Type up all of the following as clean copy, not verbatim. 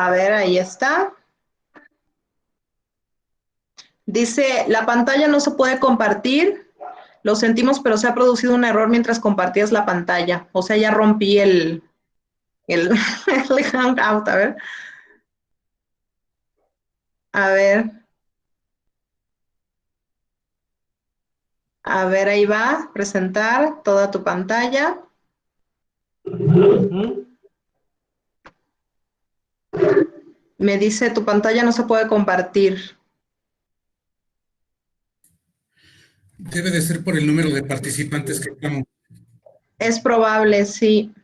A ver, ahí está. Dice, la pantalla no se puede compartir. Lo sentimos, pero se ha producido un error mientras compartías la pantalla. O sea, ya rompí el el Hangout. A ver. A ver. A ver, ahí va. Presentar toda tu pantalla. Me dice, tu pantalla no se puede compartir. Debe de ser por el número de participantes que estamos. Es probable, sí.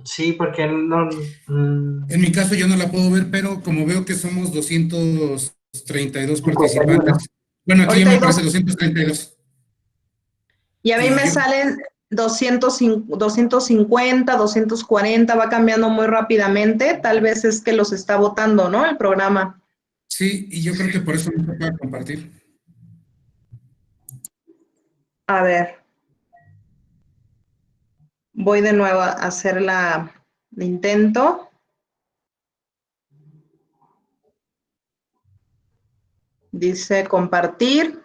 Sí, porque no... En mi caso yo no la puedo ver, pero como veo que somos 232 participantes. Bueno, aquí ya me aparece 232. Y a mí me salen 250, 240, va cambiando muy rápidamente. Tal vez es que los está votando, ¿no? El programa. Sí, y yo creo que por eso no se puede compartir. A ver. Voy de nuevo a hacer el intento. Dice compartir.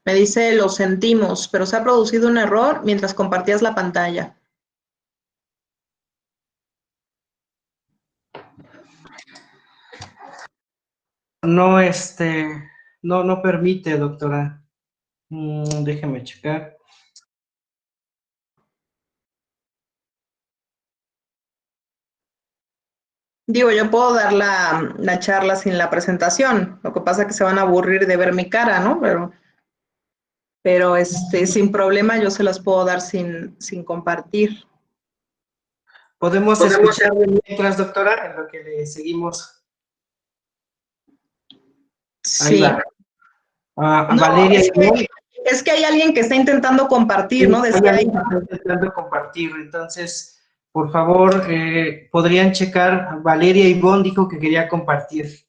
Me dice lo sentimos, pero se ha producido un error mientras compartías la pantalla. No, no permite, doctora. Déjeme checar. Digo, yo puedo dar la charla sin la presentación. Lo que pasa es que se van a aburrir de ver mi cara, ¿no? Pero sin problema yo se las puedo dar sin compartir. ¿Podemos escuchar mientras, doctora, en lo que le seguimos? Sí. Ahí va. Valeria. Es que hay alguien que está intentando compartir, sí, ¿no? Decía ahí. Está intentando compartir, entonces, por favor, podrían checar. Valeria Ivonne dijo que quería compartir.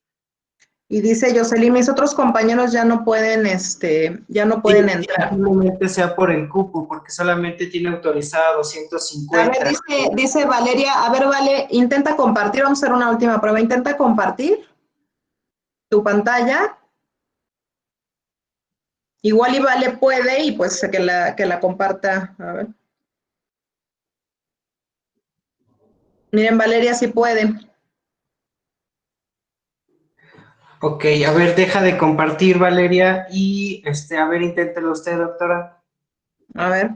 Y dice Jocelyn, mis otros compañeros ya no pueden, entrar. Simplemente sea por el cupo, porque solamente tiene autorizada 250. A ver, dice Valeria, a ver, Vale, intenta compartir, vamos a hacer una última prueba, intenta compartir tu pantalla. Igual y Vale puede, y pues que la comparta, a ver. Miren, Valeria sí puede. Ok, a ver, deja de compartir, Valeria, y a ver, inténtelo usted, doctora. A ver,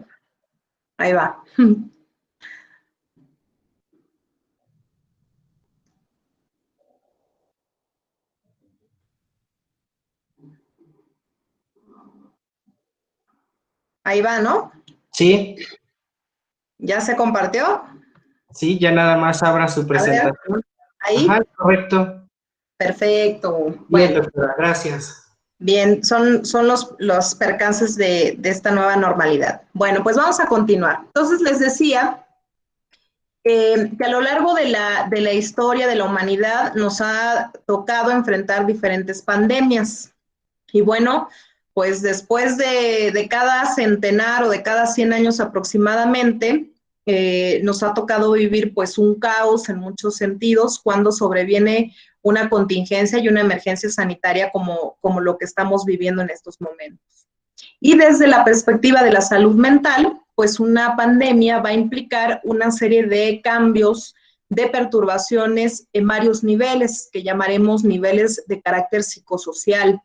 ahí va. Ahí va, ¿no? Sí. ¿Ya se compartió? Sí, ya nada más abra su presentación. A ver, ahí. Ajá, correcto. Perfecto. Bien, doctora, gracias. Bien, son los percances de esta nueva normalidad. Bueno, pues vamos a continuar. Entonces les decía que a lo largo de la historia de la humanidad nos ha tocado enfrentar diferentes pandemias. Y bueno, pues después de cada centenar o de cada 100 años aproximadamente, nos ha tocado vivir pues un caos en muchos sentidos cuando sobreviene una contingencia y una emergencia sanitaria como lo que estamos viviendo en estos momentos. Y desde la perspectiva de la salud mental, pues una pandemia va a implicar una serie de cambios, de perturbaciones en varios niveles, que llamaremos niveles de carácter psicosocial,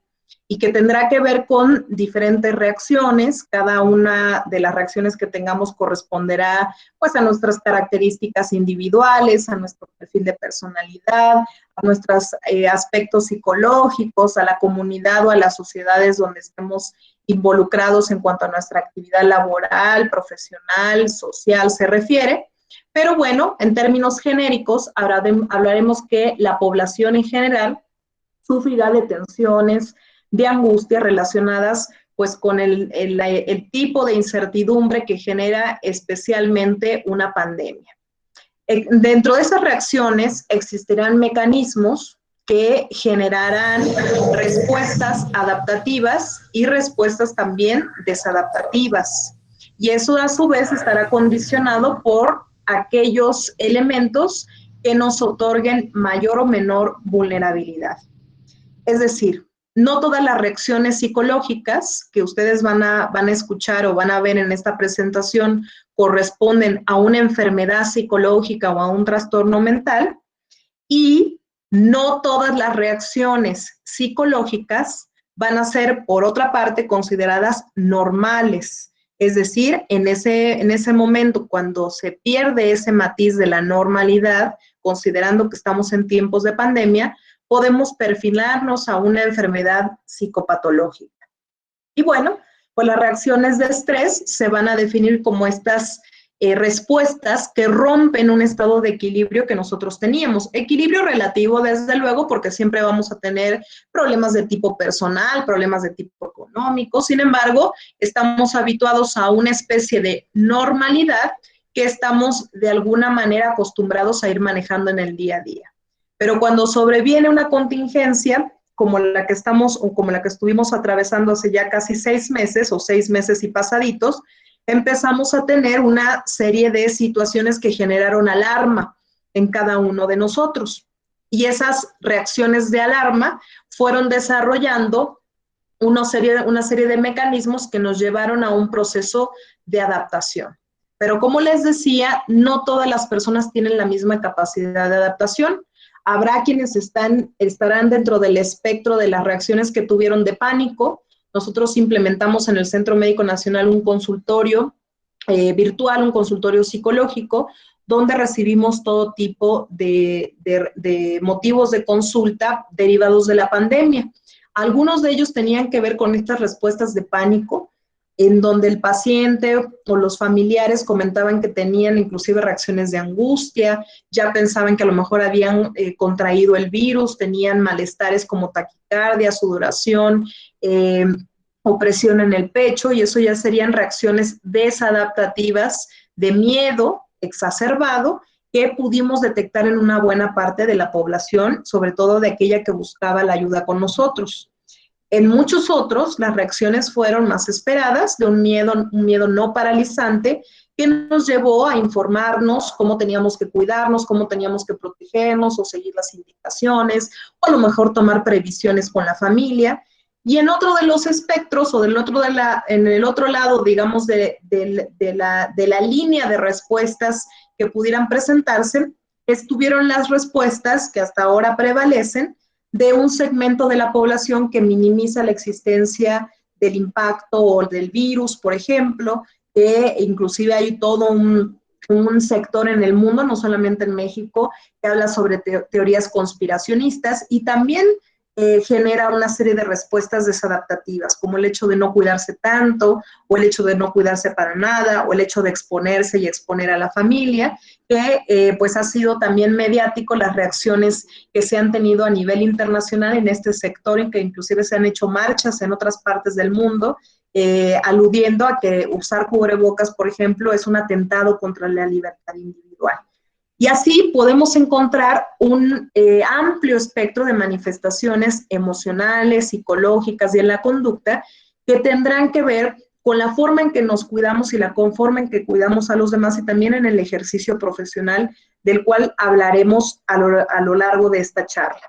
y que tendrá que ver con diferentes reacciones. Cada una de las reacciones que tengamos corresponderá pues a nuestras características individuales, a nuestro perfil de personalidad, a nuestros aspectos psicológicos, a la comunidad o a las sociedades donde estemos involucrados en cuanto a nuestra actividad laboral, profesional, social se refiere. Pero bueno, en términos genéricos, hablaremos que la población en general sufrirá de tensiones, de angustia relacionadas pues con el tipo de incertidumbre que genera especialmente una pandemia. Dentro de esas reacciones existirán mecanismos que generarán respuestas adaptativas y respuestas también desadaptativas. Y eso a su vez estará condicionado por aquellos elementos que nos otorguen mayor o menor vulnerabilidad. Es decir, no todas las reacciones psicológicas que ustedes van a escuchar o van a ver en esta presentación corresponden a una enfermedad psicológica o a un trastorno mental, y no todas las reacciones psicológicas van a ser, por otra parte, consideradas normales. Es decir, en ese momento, cuando se pierde ese matiz de la normalidad, considerando que estamos en tiempos de pandemia, podemos perfilarnos a una enfermedad psicopatológica. Y bueno, pues las reacciones de estrés se van a definir como estas respuestas que rompen un estado de equilibrio que nosotros teníamos. Equilibrio relativo, desde luego, porque siempre vamos a tener problemas de tipo personal, problemas de tipo económico. Sin embargo, estamos habituados a una especie de normalidad que estamos de alguna manera acostumbrados a ir manejando en el día a día. Pero cuando sobreviene una contingencia, como la que estamos o como la que estuvimos atravesando hace ya casi 6 meses o 6 meses y pasaditos, empezamos a tener una serie de situaciones que generaron alarma en cada uno de nosotros. Y esas reacciones de alarma fueron desarrollando una serie de mecanismos que nos llevaron a un proceso de adaptación. Pero como les decía, no todas las personas tienen la misma capacidad de adaptación. Habrá quienes estarán dentro del espectro de las reacciones que tuvieron de pánico. Nosotros implementamos en el Centro Médico Nacional un consultorio virtual, un consultorio psicológico, donde recibimos todo tipo de motivos de consulta derivados de la pandemia. Algunos de ellos tenían que ver con estas respuestas de pánico, en donde el paciente o los familiares comentaban que tenían inclusive reacciones de angustia, ya pensaban que a lo mejor habían contraído el virus, tenían malestares como taquicardia, sudoración, opresión en el pecho, y eso ya serían reacciones desadaptativas de miedo exacerbado que pudimos detectar en una buena parte de la población, sobre todo de aquella que buscaba la ayuda con nosotros. En muchos otros, las reacciones fueron más esperadas, de un miedo no paralizante, que nos llevó a informarnos cómo teníamos que cuidarnos, cómo teníamos que protegernos o seguir las indicaciones, o a lo mejor tomar previsiones con la familia. Y en otro de los espectros, o en el otro lado, digamos, de la línea de respuestas que pudieran presentarse, estuvieron las respuestas que hasta ahora prevalecen, de un segmento de la población que minimiza la existencia del impacto o del virus, por ejemplo, que inclusive hay todo un sector en el mundo, no solamente en México, que habla sobre teorías conspiracionistas, y también genera una serie de respuestas desadaptativas, como el hecho de no cuidarse tanto, o el hecho de no cuidarse para nada, o el hecho de exponerse y exponer a la familia, que pues ha sido también mediático las reacciones que se han tenido a nivel internacional en este sector, en que inclusive se han hecho marchas en otras partes del mundo, aludiendo a que usar cubrebocas, por ejemplo, es un atentado contra la libertad individual. Y así podemos encontrar un amplio espectro de manifestaciones emocionales, psicológicas y en la conducta que tendrán que ver con la forma en que nos cuidamos y la forma en que cuidamos a los demás, y también en el ejercicio profesional, del cual hablaremos a lo largo de esta charla.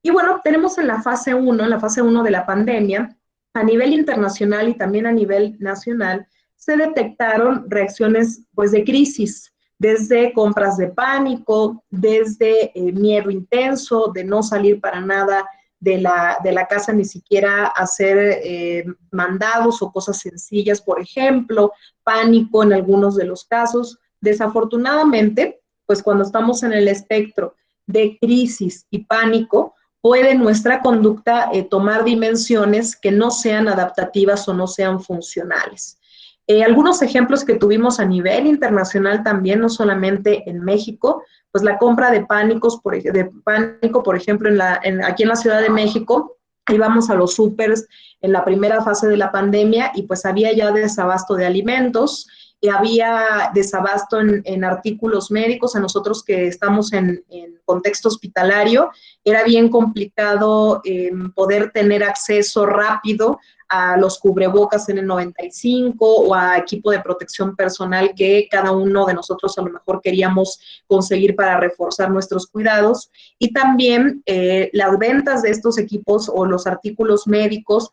Y bueno, tenemos en la fase 1 de la pandemia, a nivel internacional y también a nivel nacional, se detectaron reacciones pues, de crisis, desde compras de pánico, desde miedo intenso, de no salir para nada de la casa, ni siquiera hacer mandados o cosas sencillas, por ejemplo, pánico en algunos de los casos. Desafortunadamente, pues cuando estamos en el espectro de crisis y pánico, puede nuestra conducta tomar dimensiones que no sean adaptativas o no sean funcionales. Algunos ejemplos que tuvimos a nivel internacional también, no solamente en México, pues la compra de pánico, por ejemplo, aquí en la Ciudad de México, íbamos a los súpers en la primera fase de la pandemia y pues había ya desabasto de alimentos, y había desabasto en artículos médicos. A nosotros que estamos en contexto hospitalario, era bien complicado poder tener acceso rápido a los cubrebocas N95 o a equipo de protección personal que cada uno de nosotros a lo mejor queríamos conseguir para reforzar nuestros cuidados. Y también las ventas de estos equipos o los artículos médicos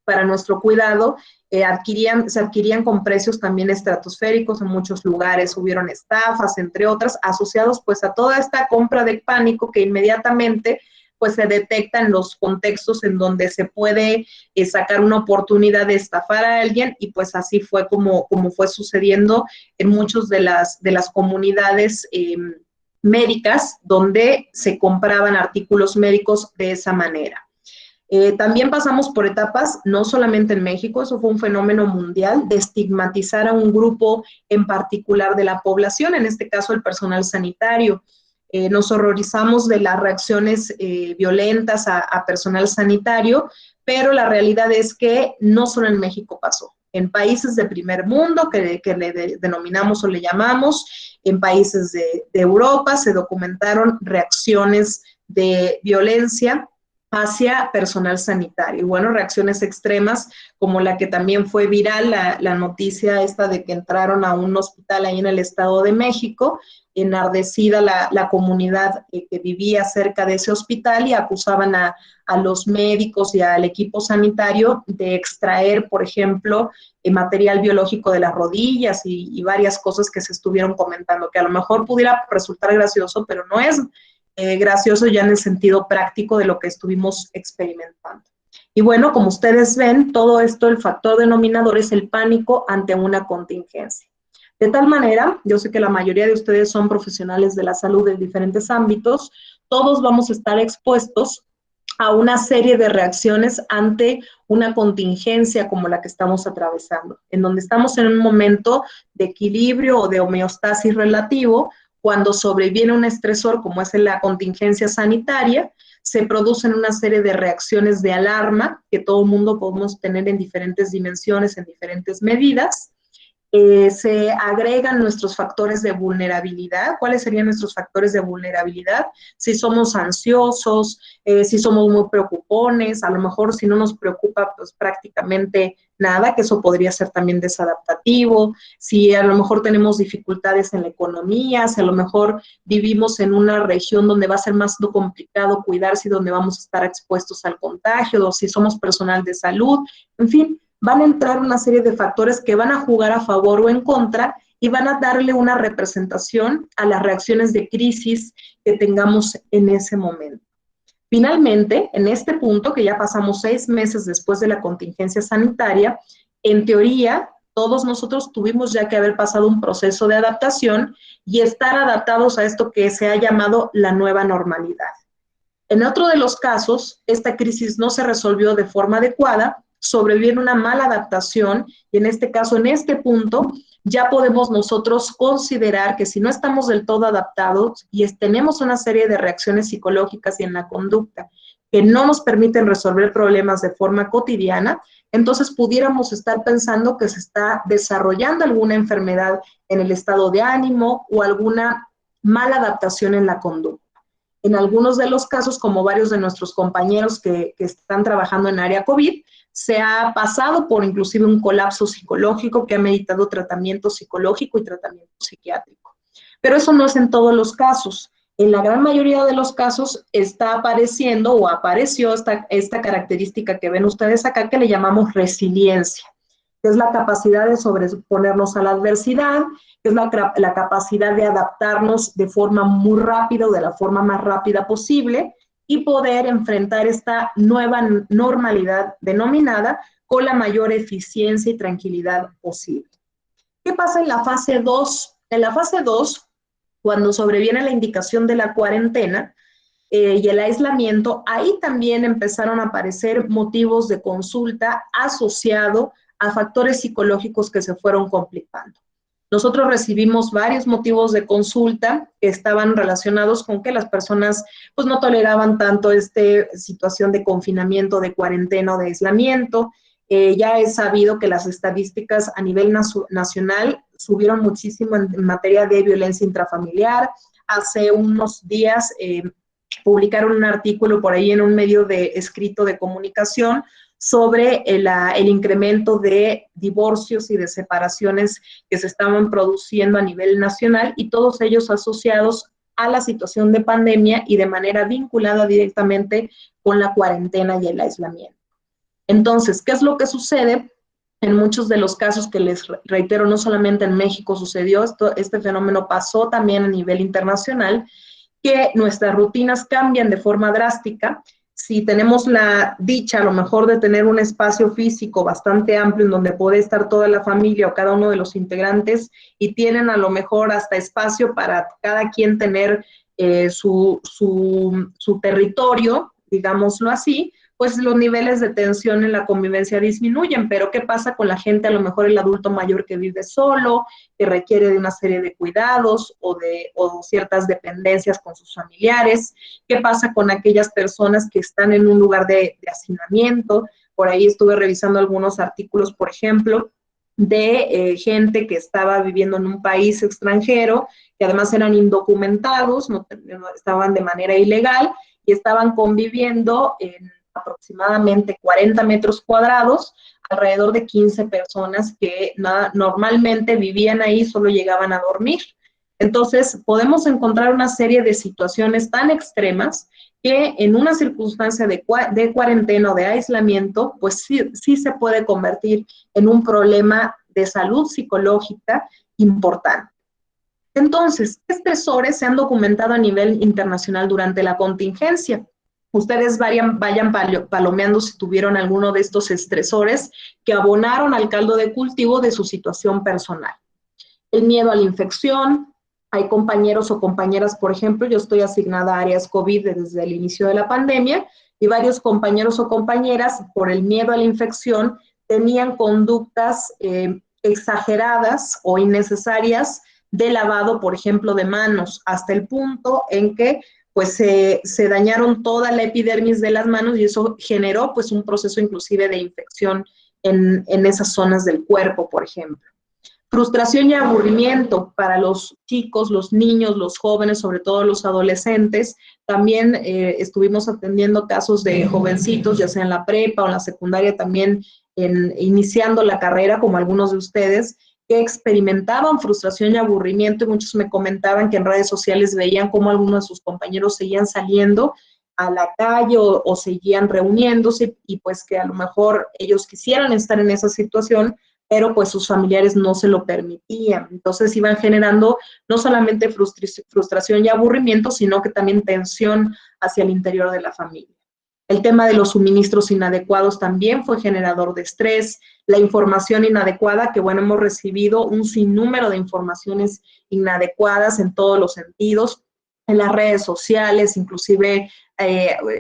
para nuestro cuidado se adquirían con precios también estratosféricos. En muchos lugares hubieron estafas, entre otras, asociados pues a toda esta compra de pánico que inmediatamente pues se detecta en los contextos en donde se puede sacar una oportunidad de estafar a alguien, y pues así fue como fue sucediendo en muchas de las comunidades médicas donde se compraban artículos médicos de esa manera. También pasamos por etapas, no solamente en México, eso fue un fenómeno mundial, de estigmatizar a un grupo en particular de la población, en este caso el personal sanitario. Nos horrorizamos de las reacciones violentas a personal sanitario, pero la realidad es que no solo en México pasó. En países de primer mundo, que le denominamos o le llamamos, en países de Europa, se documentaron reacciones de violencia hacia personal sanitario. Y bueno, reacciones extremas, como la que también fue viral, la noticia esta de que entraron a un hospital ahí en el Estado de México, enardecida la comunidad que vivía cerca de ese hospital, y acusaban a los médicos y al equipo sanitario de extraer, por ejemplo, material biológico de las rodillas y varias cosas que se estuvieron comentando, que a lo mejor pudiera resultar gracioso, pero no es gracioso ya en el sentido práctico de lo que estuvimos experimentando. Y bueno, como ustedes ven, todo esto, el factor denominador es el pánico ante una contingencia. De tal manera, yo sé que la mayoría de ustedes son profesionales de la salud en diferentes ámbitos, todos vamos a estar expuestos a una serie de reacciones ante una contingencia como la que estamos atravesando, en donde estamos en un momento de equilibrio o de homeostasis relativo. Cuando sobreviene un estresor como es la contingencia sanitaria, se producen una serie de reacciones de alarma que todo el mundo podemos tener en diferentes dimensiones, en diferentes medidas. Se agregan nuestros factores de vulnerabilidad. ¿Cuáles serían nuestros factores de vulnerabilidad? Si somos ansiosos, si somos muy preocupones, a lo mejor si no nos preocupa pues prácticamente nada, que eso podría ser también desadaptativo. Si a lo mejor tenemos dificultades en la economía, si a lo mejor vivimos en una región donde va a ser más complicado cuidarse y donde vamos a estar expuestos al contagio, o si somos personal de salud, en fin, van a entrar una serie de factores que van a jugar a favor o en contra y van a darle una representación a las reacciones de crisis que tengamos en ese momento. Finalmente, en este punto, que ya pasamos 6 meses después de la contingencia sanitaria, en teoría, todos nosotros tuvimos ya que haber pasado un proceso de adaptación y estar adaptados a esto que se ha llamado la nueva normalidad. En otro de los casos, esta crisis no se resolvió de forma adecuada, sobreviene una mala adaptación, y en este caso, en este punto, ya podemos nosotros considerar que si no estamos del todo adaptados y tenemos una serie de reacciones psicológicas y en la conducta que no nos permiten resolver problemas de forma cotidiana, entonces pudiéramos estar pensando que se está desarrollando alguna enfermedad en el estado de ánimo o alguna mala adaptación en la conducta. En algunos de los casos, como varios de nuestros compañeros que están trabajando en área COVID, se ha pasado por inclusive un colapso psicológico que ha meditado tratamiento psicológico y tratamiento psiquiátrico. Pero eso no es en todos los casos. En la gran mayoría de los casos está apareciendo o apareció esta característica que ven ustedes acá, que le llamamos resiliencia, que es la capacidad de sobreponernos a la adversidad, que es la capacidad de adaptarnos de forma muy rápida o de la forma más rápida posible y poder enfrentar esta nueva normalidad denominada con la mayor eficiencia y tranquilidad posible. ¿Qué pasa en la fase 2? En la fase 2, cuando sobreviene la indicación de la cuarentena y el aislamiento, ahí también empezaron a aparecer motivos de consulta asociado a factores psicológicos que se fueron complicando. Nosotros recibimos varios motivos de consulta que estaban relacionados con que las personas pues, no toleraban tanto esta situación de confinamiento, de cuarentena o de aislamiento. Ya es sabido que las estadísticas a nivel nacional subieron muchísimo en materia de violencia intrafamiliar. Hace unos días publicaron un artículo por ahí en un medio escrito de comunicación sobre el incremento de divorcios y de separaciones que se estaban produciendo a nivel nacional, y todos ellos asociados a la situación de pandemia y de manera vinculada directamente con la cuarentena y el aislamiento. Entonces, ¿qué es lo que sucede? En muchos de los casos que les reitero, no solamente en México sucedió esto, este fenómeno pasó también a nivel internacional, que nuestras rutinas cambian de forma drástica. Si tenemos la dicha a lo mejor de tener un espacio físico bastante amplio en donde puede estar toda la familia o cada uno de los integrantes, y tienen a lo mejor hasta espacio para cada quien tener su territorio, digámoslo así, pues los niveles de tensión en la convivencia disminuyen. Pero ¿qué pasa con la gente, a lo mejor el adulto mayor que vive solo, que requiere de una serie de cuidados o ciertas dependencias con sus familiares? ¿Qué pasa con aquellas personas que están en un lugar de hacinamiento? Por ahí estuve revisando algunos artículos, por ejemplo, de gente que estaba viviendo en un país extranjero, que además eran indocumentados, no estaban de manera ilegal y estaban conviviendo en aproximadamente 40 metros cuadrados, alrededor de 15 personas que normalmente vivían ahí, solo llegaban a dormir. Entonces, podemos encontrar una serie de situaciones tan extremas que en una circunstancia de cuarentena o de aislamiento, pues sí se puede convertir en un problema de salud psicológica importante. Entonces, ¿qué estresores se han documentado a nivel internacional durante la contingencia? Ustedes vayan palomeando si tuvieron alguno de estos estresores que abonaron al caldo de cultivo de su situación personal. El miedo a la infección. Hay compañeros o compañeras, por ejemplo, yo estoy asignada a áreas COVID desde el inicio de la pandemia, y varios compañeros o compañeras, por el miedo a la infección, tenían conductas exageradas o innecesarias de lavado, por ejemplo, de manos, hasta el punto en que pues se dañaron toda la epidermis de las manos, y eso generó pues un proceso inclusive de infección en esas zonas del cuerpo, por ejemplo. Frustración y aburrimiento para los chicos, los niños, los jóvenes, sobre todo los adolescentes. También estuvimos atendiendo casos de jovencitos, ya sea en la prepa o en la secundaria, también iniciando la carrera, como algunos de ustedes, que experimentaban frustración y aburrimiento, y muchos me comentaban que en redes sociales veían cómo algunos de sus compañeros seguían saliendo a la calle o seguían reuniéndose, y pues que a lo mejor ellos quisieran estar en esa situación, pero pues sus familiares no se lo permitían. Entonces iban generando no solamente frustración y aburrimiento, sino que también tensión hacia el interior de la familia. El tema de los suministros inadecuados también fue generador de estrés. La información inadecuada, que bueno, hemos recibido un sinnúmero de informaciones inadecuadas en todos los sentidos, en las redes sociales, inclusive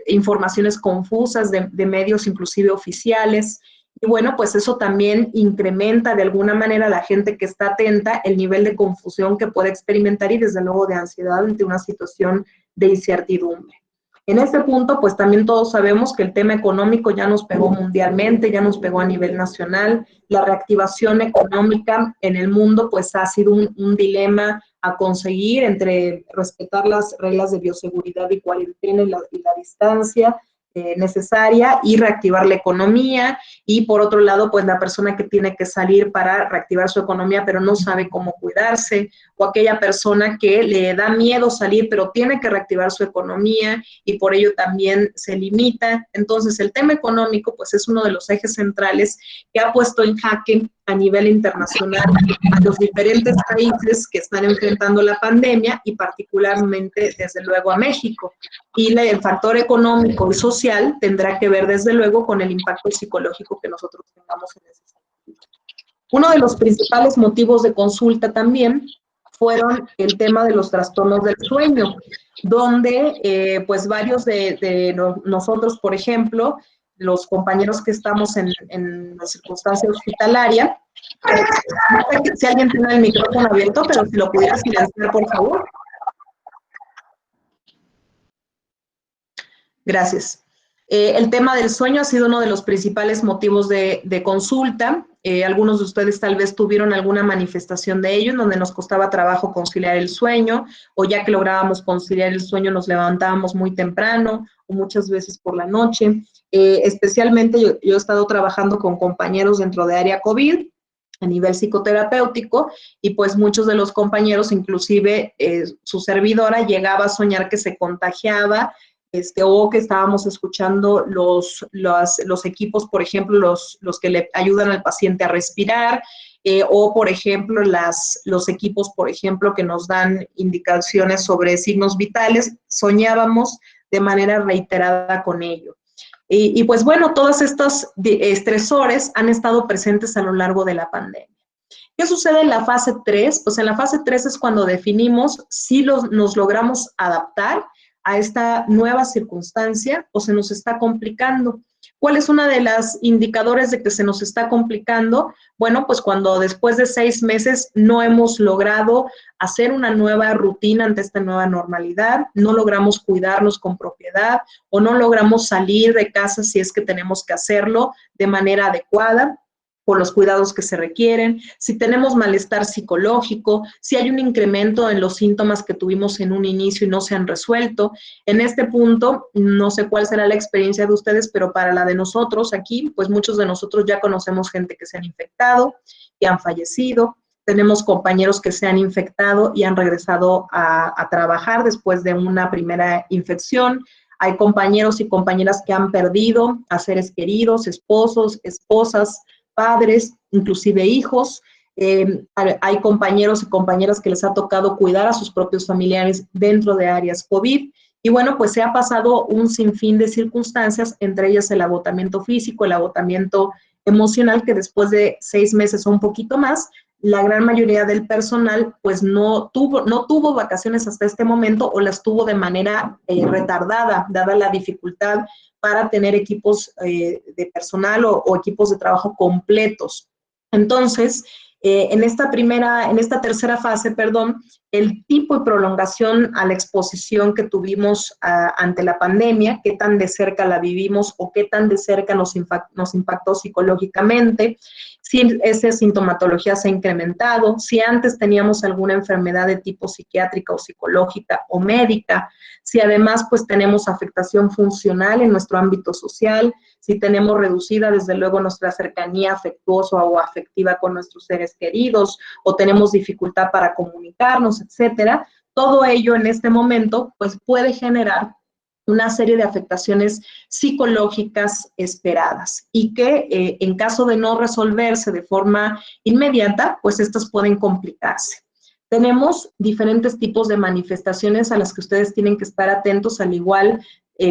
informaciones confusas de medios inclusive oficiales. Y bueno, pues eso también incrementa de alguna manera a la gente que está atenta el nivel de confusión que puede experimentar, y desde luego de ansiedad ante una situación de incertidumbre. En este punto, pues también todos sabemos que el tema económico ya nos pegó mundialmente, ya nos pegó a nivel nacional. La reactivación económica en el mundo pues ha sido un dilema a conseguir entre respetar las reglas de bioseguridad y cuarentena y la distancia necesaria, y reactivar la economía. Y por otro lado, pues la persona que tiene que salir para reactivar su economía pero no sabe cómo cuidarse, o aquella persona que le da miedo salir pero tiene que reactivar su economía y por ello también se limita. Entonces el tema económico pues es uno de los ejes centrales que ha puesto en jaque a nivel internacional a los diferentes países que están enfrentando la pandemia, y particularmente desde luego a México. Y el factor económico y social tendrá que ver desde luego con el impacto psicológico que nosotros tengamos en ese sentido. Uno de los principales motivos de consulta también fueron el tema de los trastornos del sueño, donde pues varios de nosotros, por ejemplo, los compañeros que estamos en la circunstancia hospitalaria, no sé si alguien tiene el micrófono abierto, pero si lo pudiera silenciar, por favor. Gracias. El tema del sueño ha sido uno de los principales motivos de consulta. algunos de ustedes tal vez tuvieron alguna manifestación de ello, en donde nos costaba trabajo conciliar el sueño, o ya que lográbamos conciliar el sueño nos levantábamos muy temprano, o muchas veces por la noche. Especialmente yo he estado trabajando con compañeros dentro de área COVID, a nivel psicoterapéutico, y pues muchos de los compañeros, inclusive su servidora, llegaba a soñar que se contagiaba, o que estábamos escuchando los equipos, por ejemplo, los que le ayudan al paciente a respirar, o por ejemplo los equipos, por ejemplo, que nos dan indicaciones sobre signos vitales, soñábamos de manera reiterada con ello. Y pues bueno, todos estos estresores han estado presentes a lo largo de la pandemia. ¿Qué sucede en la fase 3? Pues en la fase 3 es cuando definimos si nos logramos adaptar a esta nueva circunstancia o se nos está complicando. ¿Cuál es una de las indicadores de que se nos está complicando? Bueno, pues cuando después de 6 meses no hemos logrado hacer una nueva rutina ante esta nueva normalidad, no logramos cuidarnos con propiedad o no logramos salir de casa si es que tenemos que hacerlo de manera adecuada, por los cuidados que se requieren, si tenemos malestar psicológico, si hay un incremento en los síntomas que tuvimos en un inicio y no se han resuelto. En este punto, no sé cuál será la experiencia de ustedes, pero para la de nosotros aquí, pues muchos de nosotros ya conocemos gente que se han infectado y han fallecido. Tenemos compañeros que se han infectado y han regresado a trabajar después de una primera infección. Hay compañeros y compañeras que han perdido a seres queridos, esposos, esposas, padres, inclusive hijos. Hay compañeros y compañeras que les ha tocado cuidar a sus propios familiares dentro de áreas COVID. Y bueno, pues se ha pasado un sinfín de circunstancias, entre ellas el agotamiento físico, el agotamiento emocional, que después de 6 meses o un poquito más, la gran mayoría del personal pues no tuvo vacaciones hasta este momento o las tuvo de manera retardada, dada la dificultad para tener equipos de personal o equipos de trabajo completos. Entonces, en esta tercera fase, el tipo y prolongación a la exposición que tuvimos ante la pandemia, qué tan de cerca la vivimos o qué tan de cerca nos impactó psicológicamente, si esa sintomatología se ha incrementado, si antes teníamos alguna enfermedad de tipo psiquiátrica o psicológica o médica, si además pues tenemos afectación funcional en nuestro ámbito social, si tenemos reducida desde luego nuestra cercanía afectuosa o afectiva con nuestros seres queridos, o tenemos dificultad para comunicarnos, etcétera. Todo ello en este momento pues puede generar una serie de afectaciones psicológicas esperadas y que en caso de no resolverse de forma inmediata, pues estas pueden complicarse. Tenemos diferentes tipos de manifestaciones a las que ustedes tienen que estar atentos, al igual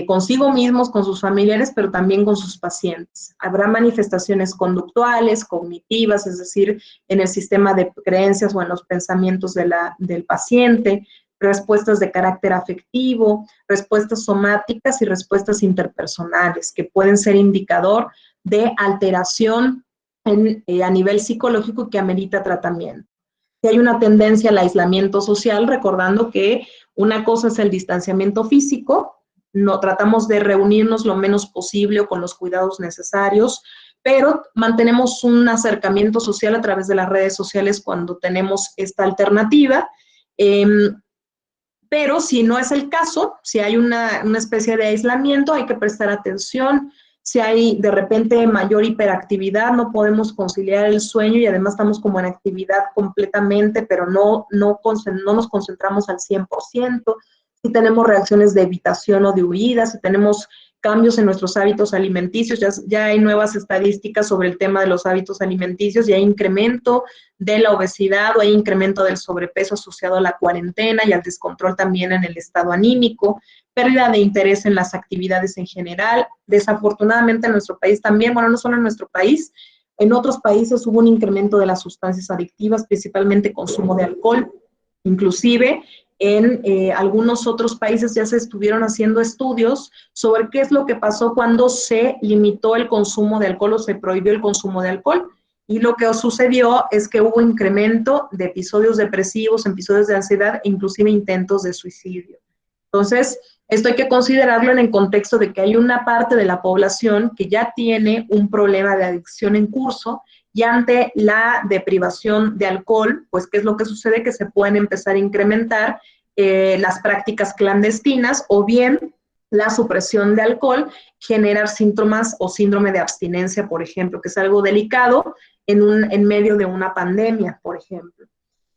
consigo mismos, con sus familiares, pero también con sus pacientes. Habrá manifestaciones conductuales, cognitivas, es decir, en el sistema de creencias o en los pensamientos del paciente, respuestas de carácter afectivo, respuestas somáticas y respuestas interpersonales, que pueden ser indicador de alteración a nivel psicológico que amerita tratamiento. Si hay una tendencia al aislamiento social, recordando que una cosa es el distanciamiento físico, tratamos de reunirnos lo menos posible o con los cuidados necesarios, pero mantenemos un acercamiento social a través de las redes sociales cuando tenemos esta alternativa. Pero si no es el caso, si hay una especie de aislamiento, hay que prestar atención. Si hay de repente mayor hiperactividad, no podemos conciliar el sueño y además estamos como en actividad completamente, pero no nos concentramos al 100%. Si tenemos reacciones de evitación o de huida, si tenemos cambios en nuestros hábitos alimenticios, ya hay nuevas estadísticas sobre el tema de los hábitos alimenticios, y hay incremento de la obesidad o hay incremento del sobrepeso asociado a la cuarentena y al descontrol también en el estado anímico, pérdida de interés en las actividades en general. Desafortunadamente en nuestro país también, bueno, no solo en nuestro país, en otros países hubo un incremento de las sustancias adictivas, principalmente consumo de alcohol, inclusive en algunos otros países ya se estuvieron haciendo estudios sobre qué es lo que pasó cuando se limitó el consumo de alcohol o se prohibió el consumo de alcohol. Y lo que sucedió es que hubo incremento de episodios depresivos, episodios de ansiedad e inclusive intentos de suicidio. Entonces, esto hay que considerarlo en el contexto de que hay una parte de la población que ya tiene un problema de adicción en curso y ante la deprivación de alcohol, pues ¿qué es lo que sucede? Que se pueden empezar a incrementar las prácticas clandestinas o bien la supresión de alcohol, generar síntomas o síndrome de abstinencia, por ejemplo, que es algo delicado en medio de una pandemia, por ejemplo.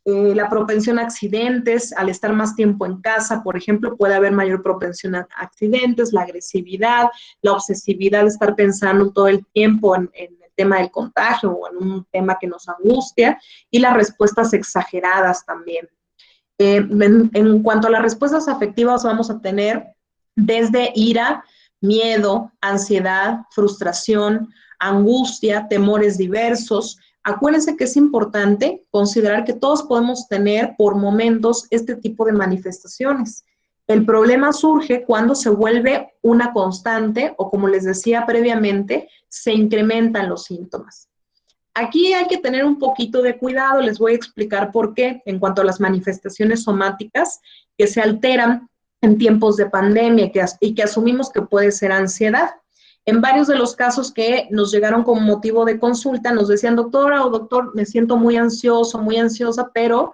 La propensión a accidentes, al estar más tiempo en casa, por ejemplo, puede haber mayor propensión a accidentes, la agresividad, la obsesividad de estar pensando todo el tiempo en el tema del contagio o en un tema que nos angustia, y las respuestas exageradas también. En cuanto a las respuestas afectivas, vamos a tener desde ira, miedo, ansiedad, frustración, angustia, temores diversos. Acuérdense que es importante considerar que todos podemos tener por momentos este tipo de manifestaciones. El problema surge cuando se vuelve una constante o, como les decía previamente, se incrementan los síntomas. Aquí hay que tener un poquito de cuidado, les voy a explicar por qué en cuanto a las manifestaciones somáticas que se alteran en tiempos de pandemia y que asumimos que puede ser ansiedad. En varios de los casos que nos llegaron como motivo de consulta, nos decían, doctora o doctor, me siento muy ansioso, muy ansiosa, pero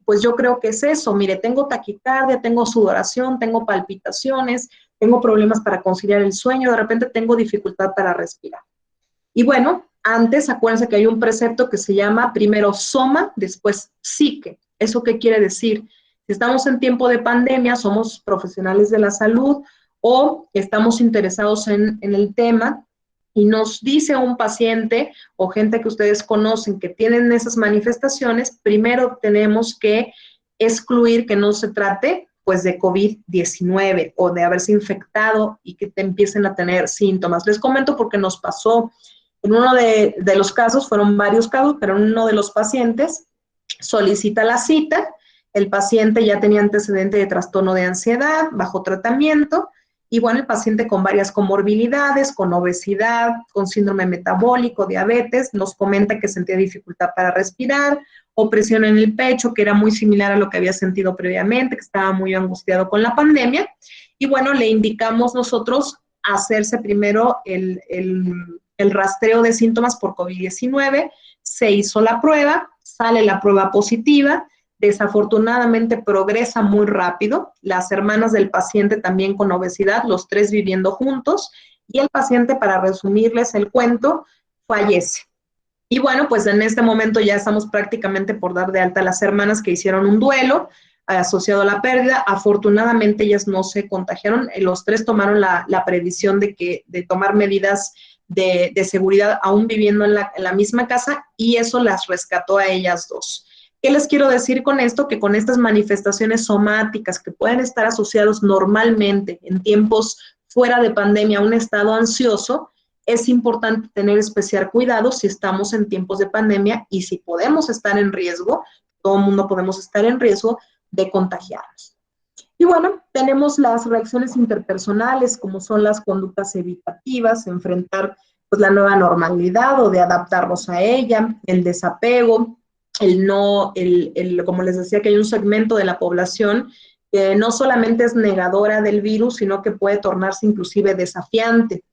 pues yo creo que es eso. Mire, tengo taquicardia, tengo sudoración, tengo palpitaciones, tengo problemas para conciliar el sueño, de repente tengo dificultad para respirar. Y bueno, antes, acuérdense que hay un precepto que se llama primero soma, después psique. ¿Eso qué quiere decir? Si estamos en tiempo de pandemia, somos profesionales de la salud, o estamos interesados en el tema y nos dice un paciente o gente que ustedes conocen que tienen esas manifestaciones, primero tenemos que excluir que no se trate pues de COVID-19 o de haberse infectado y que te empiecen a tener síntomas. Les comento porque nos pasó en uno de los casos, fueron varios casos, pero en uno de los pacientes solicita la cita, el paciente ya tenía antecedente de trastorno de ansiedad, bajo tratamiento, y bueno, el paciente con varias comorbilidades, con obesidad, con síndrome metabólico, diabetes, nos comenta que sentía dificultad para respirar, opresión en el pecho, que era muy similar a lo que había sentido previamente, que estaba muy angustiado con la pandemia, y bueno, le indicamos nosotros hacerse primero el rastreo de síntomas por COVID-19, se hizo la prueba, sale la prueba positiva, desafortunadamente progresa muy rápido, las hermanas del paciente también con obesidad, los tres viviendo juntos, y el paciente, para resumirles el cuento, fallece. Y bueno, pues en este momento ya estamos prácticamente por dar de alta a las hermanas que hicieron un duelo asociado a la pérdida. Afortunadamente ellas no se contagiaron, los tres tomaron la previsión de tomar medidas de seguridad aún viviendo en la misma casa, y eso las rescató a ellas dos. ¿Qué les quiero decir con esto? Que con estas manifestaciones somáticas que pueden estar asociados normalmente en tiempos fuera de pandemia a un estado ansioso, es importante tener especial cuidado si estamos en tiempos de pandemia y si podemos estar en riesgo, todo el mundo podemos estar en riesgo de contagiarnos. Y bueno, tenemos las reacciones interpersonales, como son las conductas evitativas, enfrentar pues, la nueva normalidad o de adaptarnos a ella, el desapego, como les decía, que hay un segmento de la población que no solamente es negadora del virus, sino que puede tornarse inclusive desafiante.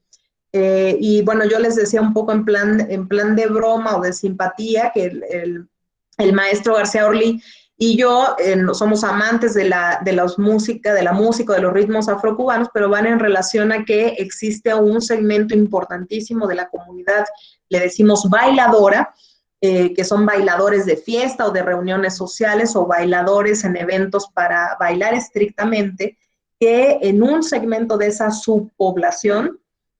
Y bueno, yo les decía un poco en plan de broma o de simpatía que el maestro García Orlí y yo somos amantes de la música, de los ritmos afrocubanos, pero van en relación a que existe un segmento importantísimo de la comunidad, le decimos bailadora, que son bailadores de fiesta o de reuniones sociales o bailadores en eventos para bailar estrictamente, que en un segmento de esa subpoblación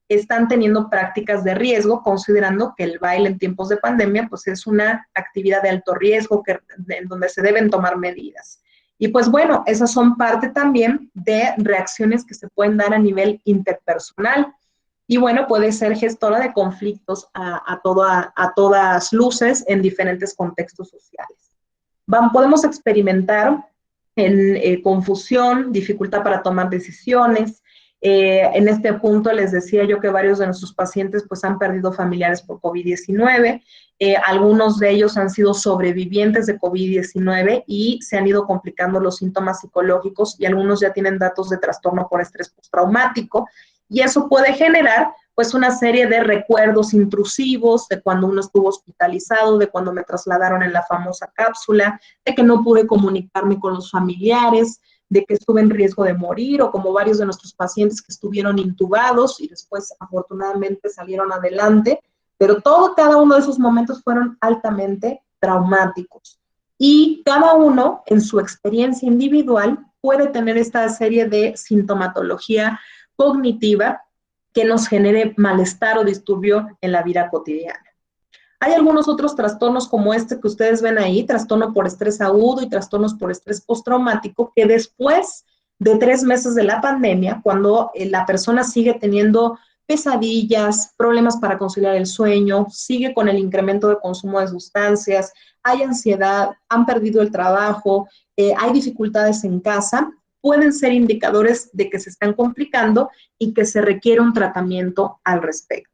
están teniendo prácticas de riesgo, considerando que el baile en tiempos de pandemia pues es una actividad de alto riesgo en donde se deben tomar medidas. Y pues bueno, esas son parte también de reacciones que se pueden dar a nivel interpersonal. Y bueno, puede ser gestora de conflictos a todas luces en diferentes contextos sociales. Podemos experimentar confusión, dificultad para tomar decisiones. En este punto les decía yo que varios de nuestros pacientes pues han perdido familiares por COVID-19, algunos de ellos han sido sobrevivientes de COVID-19 y se han ido complicando los síntomas psicológicos y algunos ya tienen datos de trastorno por estrés postraumático, y eso puede generar pues una serie de recuerdos intrusivos de cuando uno estuvo hospitalizado, de cuando me trasladaron en la famosa cápsula, de que no pude comunicarme con los familiares, de que estuve en riesgo de morir, o como varios de nuestros pacientes que estuvieron intubados y después afortunadamente salieron adelante, pero cada uno de esos momentos fueron altamente traumáticos. Y cada uno, en su experiencia individual, puede tener esta serie de sintomatología cognitiva que nos genere malestar o disturbio en la vida cotidiana. Hay algunos otros trastornos como este que ustedes ven ahí, trastorno por estrés agudo y trastornos por estrés postraumático, que después de 3 meses de la pandemia, cuando la persona sigue teniendo pesadillas, problemas para conciliar el sueño, sigue con el incremento de consumo de sustancias, hay ansiedad, han perdido el trabajo, hay dificultades en casa, pueden ser indicadores de que se están complicando y que se requiere un tratamiento al respecto.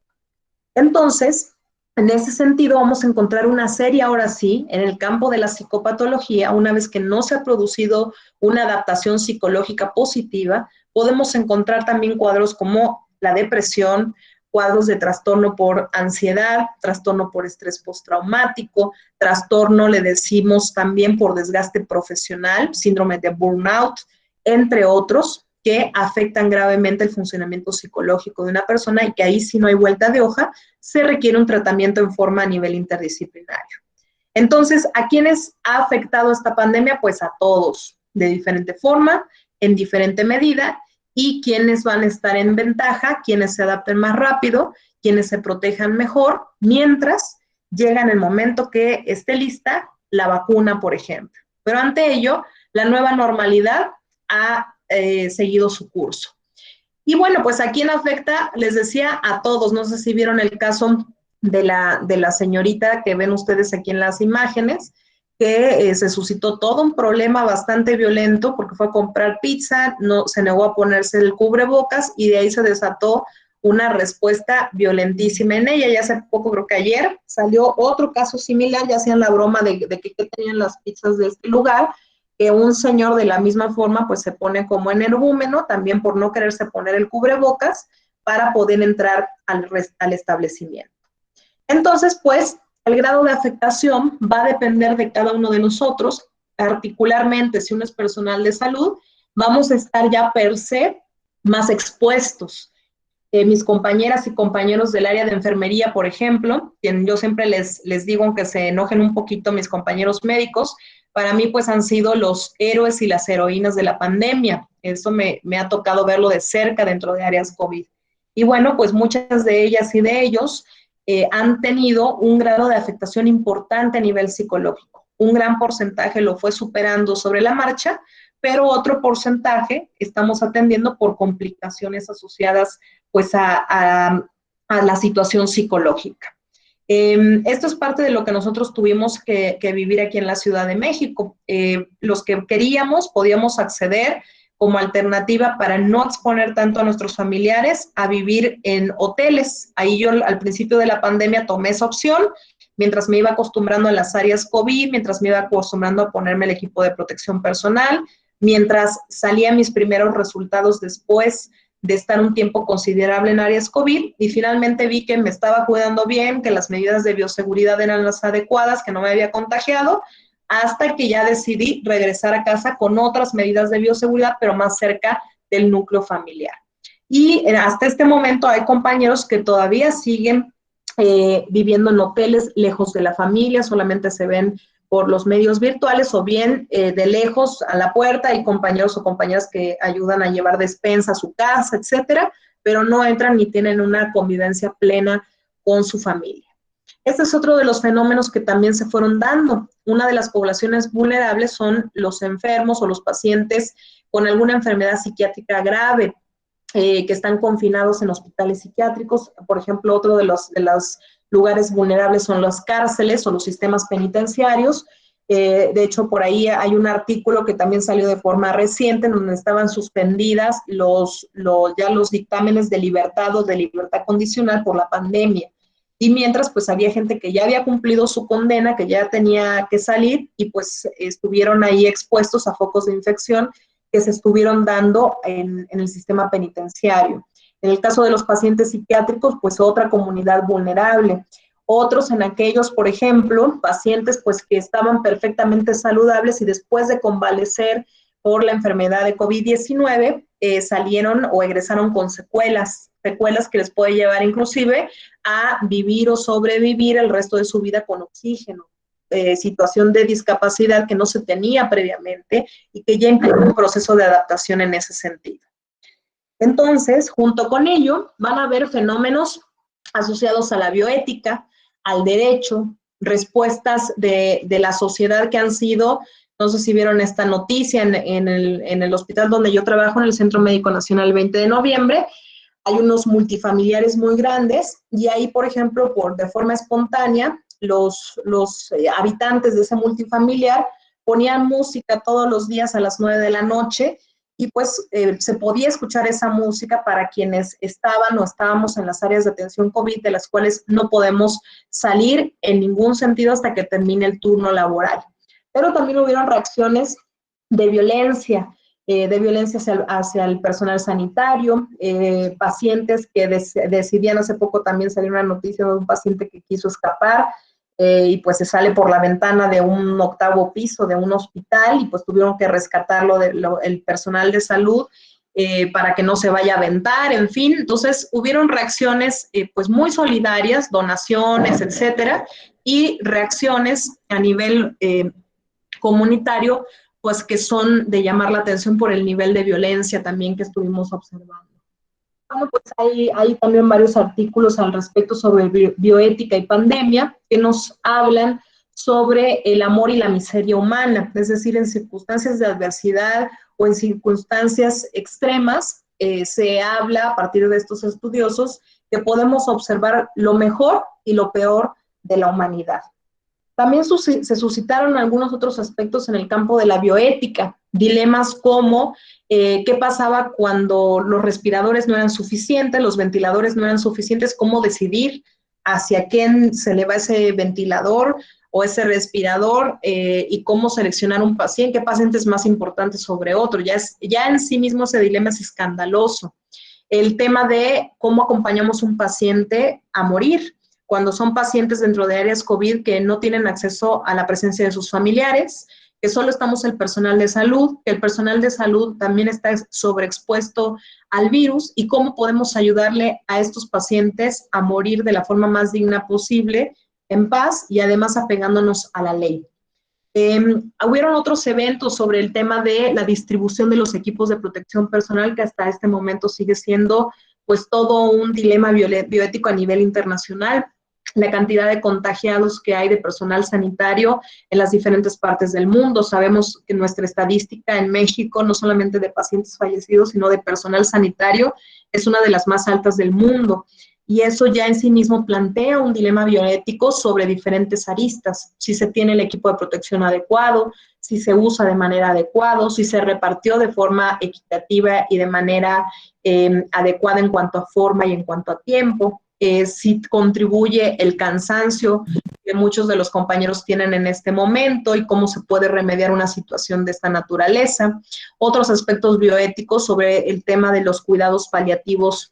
Entonces, en ese sentido, vamos a encontrar una serie, ahora sí, en el campo de la psicopatología, una vez que no se ha producido una adaptación psicológica positiva, podemos encontrar también cuadros como la depresión, cuadros de trastorno por ansiedad, trastorno por estrés postraumático, trastorno, le decimos también por desgaste profesional, síndrome de burnout, entre otros, que afectan gravemente el funcionamiento psicológico de una persona y que ahí si no hay vuelta de hoja, se requiere un tratamiento en forma a nivel interdisciplinario. Entonces, ¿a quiénes ha afectado esta pandemia? Pues a todos, de diferente forma, en diferente medida, y quienes van a estar en ventaja, quienes se adapten más rápido, quienes se protejan mejor, mientras llega en el momento que esté lista la vacuna, por ejemplo. Pero ante ello, la nueva normalidad ha seguido su curso. Y bueno, pues a quién afecta, les decía, a todos. No sé si vieron el caso de la señorita que ven ustedes aquí en las imágenes, que se suscitó todo un problema bastante violento porque fue a comprar pizza, no, se negó a ponerse el cubrebocas y de ahí se desató una respuesta violentísima en ella. Ya hace poco, creo que ayer, salió otro caso similar, ya hacían la broma de que tenían las pizzas de este lugar, que un señor de la misma forma pues se pone como energúmeno, también por no quererse poner el cubrebocas, para poder entrar al establecimiento. Entonces, pues, el grado de afectación va a depender de cada uno de nosotros, particularmente si uno es personal de salud, vamos a estar ya per se más expuestos. Mis compañeras y compañeros del área de enfermería, por ejemplo, quien yo siempre les digo, aunque se enojen un poquito mis compañeros médicos, para mí pues han sido los héroes y las heroínas de la pandemia. Eso me ha tocado verlo de cerca dentro de áreas COVID. Y bueno, pues muchas de ellas y de ellos han tenido un grado de afectación importante a nivel psicológico. Un gran porcentaje lo fue superando sobre la marcha, pero otro porcentaje estamos atendiendo por complicaciones asociadas pues a la situación psicológica. Esto es parte de lo que nosotros tuvimos que vivir aquí en la Ciudad de México. Los que queríamos podíamos acceder como alternativa para no exponer tanto a nuestros familiares a vivir en hoteles. Ahí yo al principio de la pandemia tomé esa opción, mientras me iba acostumbrando a las áreas COVID, mientras me iba acostumbrando a ponerme el equipo de protección personal, mientras salían mis primeros resultados después de estar un tiempo considerable en áreas COVID, y finalmente vi que me estaba cuidando bien, que las medidas de bioseguridad eran las adecuadas, que no me había contagiado, hasta que ya decidí regresar a casa con otras medidas de bioseguridad, pero más cerca del núcleo familiar. Y hasta este momento hay compañeros que todavía siguen viviendo en hoteles lejos de la familia, solamente se ven por los medios virtuales o bien de lejos a la puerta. Hay compañeros o compañeras que ayudan a llevar despensa a su casa, etcétera, pero no entran ni tienen una convivencia plena con su familia. Este es otro de los fenómenos que también se fueron dando. Una de las poblaciones vulnerables son los enfermos o los pacientes con alguna enfermedad psiquiátrica grave, que están confinados en hospitales psiquiátricos. Por ejemplo, otro de los lugares vulnerables son las cárceles o los sistemas penitenciarios. De hecho, por ahí hay un artículo que también salió de forma reciente, en donde estaban suspendidas ya los dictámenes de libertad o de libertad condicional por la pandemia. Y mientras, pues había gente que ya había cumplido su condena, que ya tenía que salir, y pues estuvieron ahí expuestos a focos de infección que se estuvieron dando en el sistema penitenciario. En el caso de los pacientes psiquiátricos, pues otra comunidad vulnerable. Otros en aquellos, por ejemplo, pacientes pues que estaban perfectamente saludables y después de convalecer por la enfermedad de COVID-19 salieron o egresaron con secuelas que les puede llevar inclusive a vivir o sobrevivir el resto de su vida con oxígeno. Situación de discapacidad que no se tenía previamente y que ya implica un proceso de adaptación en ese sentido. Entonces, junto con ello, van a haber fenómenos asociados a la bioética, al derecho, respuestas de la sociedad que han sido, no sé si vieron esta noticia en el hospital donde yo trabajo, en el Centro Médico Nacional, el 20 de noviembre, hay unos multifamiliares muy grandes y ahí, por ejemplo, de forma espontánea, los habitantes de ese multifamiliar ponían música todos los días a las 9 de la noche y pues se podía escuchar esa música para quienes estaban o estábamos en las áreas de atención COVID, de las cuales no podemos salir en ningún sentido hasta que termine el turno laboral. Pero también hubieron reacciones de violencia hacia el personal sanitario, pacientes que decidían, hace poco también salió una noticia de un paciente que quiso escapar, y pues se sale por la ventana de un 8º piso de un hospital y pues tuvieron que rescatarlo el personal de salud para que no se vaya a aventar, en fin. Entonces hubieron reacciones pues muy solidarias, donaciones, etcétera, y reacciones a nivel comunitario pues que son de llamar la atención por el nivel de violencia también que estuvimos observando. Bueno, pues hay también varios artículos al respecto sobre bioética y pandemia que nos hablan sobre el amor y la miseria humana, es decir, en circunstancias de adversidad o en circunstancias extremas, se habla a partir de estos estudiosos que podemos observar lo mejor y lo peor de la humanidad. También se suscitaron algunos otros aspectos en el campo de la bioética, dilemas como qué pasaba cuando los respiradores no eran suficientes, los ventiladores no eran suficientes, cómo decidir hacia quién se le va ese ventilador o ese respirador y cómo seleccionar un paciente, qué paciente es más importante sobre otro. Ya en sí mismo ese dilema es escandaloso. El tema de cómo acompañamos a un paciente a morir, cuando son pacientes dentro de áreas COVID que no tienen acceso a la presencia de sus familiares, que solo estamos el personal de salud, que el personal de salud también está sobreexpuesto al virus y cómo podemos ayudarle a estos pacientes a morir de la forma más digna posible, en paz y además apegándonos a la ley. Hubieron otros eventos sobre el tema de la distribución de los equipos de protección personal que hasta este momento sigue siendo pues todo un dilema bioético a nivel internacional, la cantidad de contagiados que hay de personal sanitario en las diferentes partes del mundo. Sabemos que nuestra estadística en México, no solamente de pacientes fallecidos, sino de personal sanitario, es una de las más altas del mundo. Y eso ya en sí mismo plantea un dilema bioético sobre diferentes aristas. Si se tiene el equipo de protección adecuado, si se usa de manera adecuada, si se repartió de forma equitativa y de manera adecuada en cuanto a forma y en cuanto a tiempo, si contribuye el cansancio que muchos de los compañeros tienen en este momento y cómo se puede remediar una situación de esta naturaleza. Otros aspectos bioéticos sobre el tema de los cuidados paliativos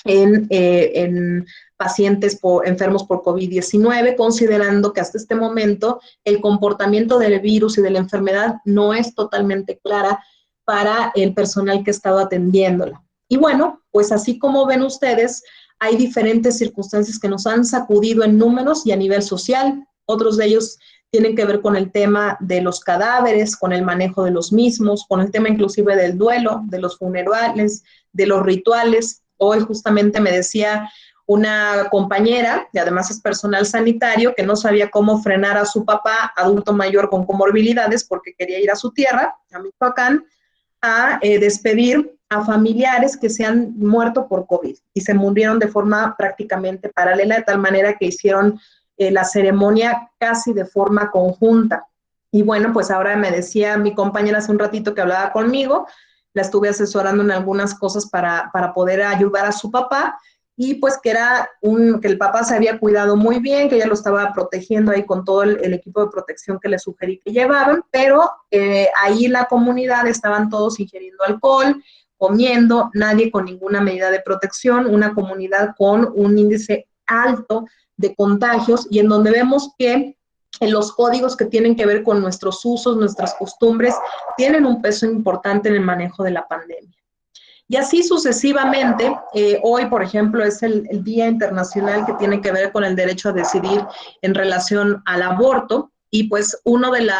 en pacientes enfermos por COVID-19, considerando que hasta este momento el comportamiento del virus y de la enfermedad no es totalmente clara para el personal que ha estado atendiéndola. Y bueno, pues así como ven ustedes, hay diferentes circunstancias que nos han sacudido en números y a nivel social. Otros de ellos tienen que ver con el tema de los cadáveres, con el manejo de los mismos, con el tema inclusive del duelo, de los funerales, de los rituales. Hoy justamente me decía una compañera, que además es personal sanitario, que no sabía cómo frenar a su papá, adulto mayor con comorbilidades, porque quería ir a su tierra, a Michoacán, a despedir a familiares que se han muerto por COVID y se murieron de forma prácticamente paralela, de tal manera que hicieron la ceremonia casi de forma conjunta. Y bueno, pues ahora me decía mi compañera hace un ratito que hablaba conmigo, la estuve asesorando en algunas cosas para poder ayudar a su papá, y pues que el papá se había cuidado muy bien, que ella lo estaba protegiendo ahí con todo el equipo de protección que le sugerí que llevaban, pero ahí en la comunidad estaban todos ingiriendo alcohol, comiendo, nadie con ninguna medida de protección, una comunidad con un índice alto de contagios y en donde vemos que en los códigos que tienen que ver con nuestros usos, nuestras costumbres, tienen un peso importante en el manejo de la pandemia. Y así sucesivamente, hoy, por ejemplo, es el Día Internacional que tiene que ver con el derecho a decidir en relación al aborto, y pues uno de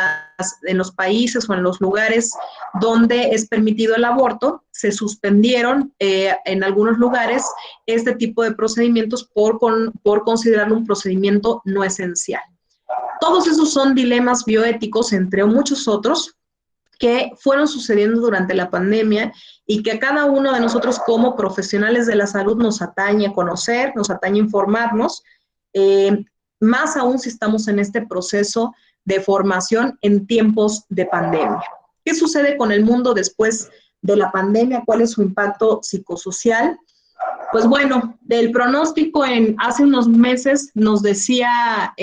los países o en los lugares donde es permitido el aborto, se suspendieron en algunos lugares este tipo de procedimientos por considerarlo un procedimiento no esencial. Todos esos son dilemas bioéticos, entre muchos otros, que fueron sucediendo durante la pandemia y que a cada uno de nosotros como profesionales de la salud nos atañe conocer, nos atañe informarnos, más aún si estamos en este proceso de formación en tiempos de pandemia. ¿Qué sucede con el mundo después de la pandemia? ¿Cuál es su impacto psicosocial? Pues bueno, del pronóstico hace unos meses nos decía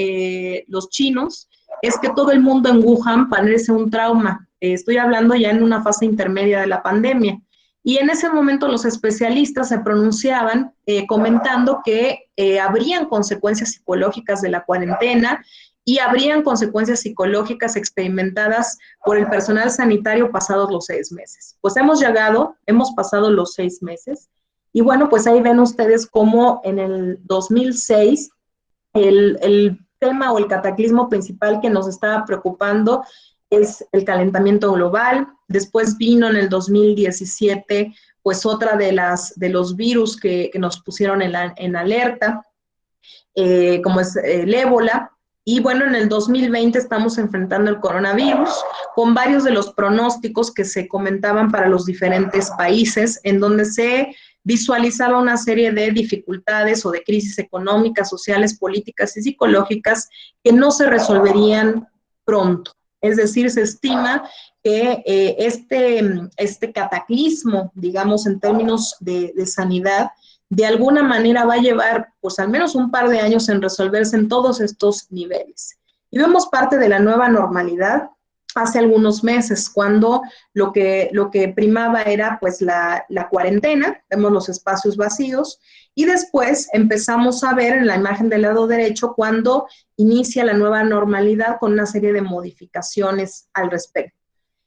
los chinos, es que todo el mundo en Wuhan padece un trauma. Estoy hablando ya en una fase intermedia de la pandemia. Y en ese momento los especialistas se pronunciaban comentando que habrían consecuencias psicológicas de la cuarentena y habrían consecuencias psicológicas experimentadas por el personal sanitario pasados los 6 meses. Pues hemos pasado los 6 meses. Y bueno, pues ahí ven ustedes cómo en el 2006 el tema o el cataclismo principal que nos estaba preocupando es el calentamiento global. Después vino en el 2017 pues otra de los virus que nos pusieron en alerta, como es el ébola. Y bueno, en el 2020 estamos enfrentando el coronavirus con varios de los pronósticos que se comentaban para los diferentes países, en donde se visualizaba una serie de dificultades o de crisis económicas, sociales, políticas y psicológicas que no se resolverían pronto. Es decir, se estima que este cataclismo, digamos, en términos de sanidad, de alguna manera va a llevar, pues, al menos un par de años en resolverse en todos estos niveles. Y vemos parte de la nueva normalidad hace algunos meses, cuando lo que primaba era, pues, la cuarentena, vemos los espacios vacíos, y después empezamos a ver en la imagen del lado derecho cuando inicia la nueva normalidad con una serie de modificaciones al respecto.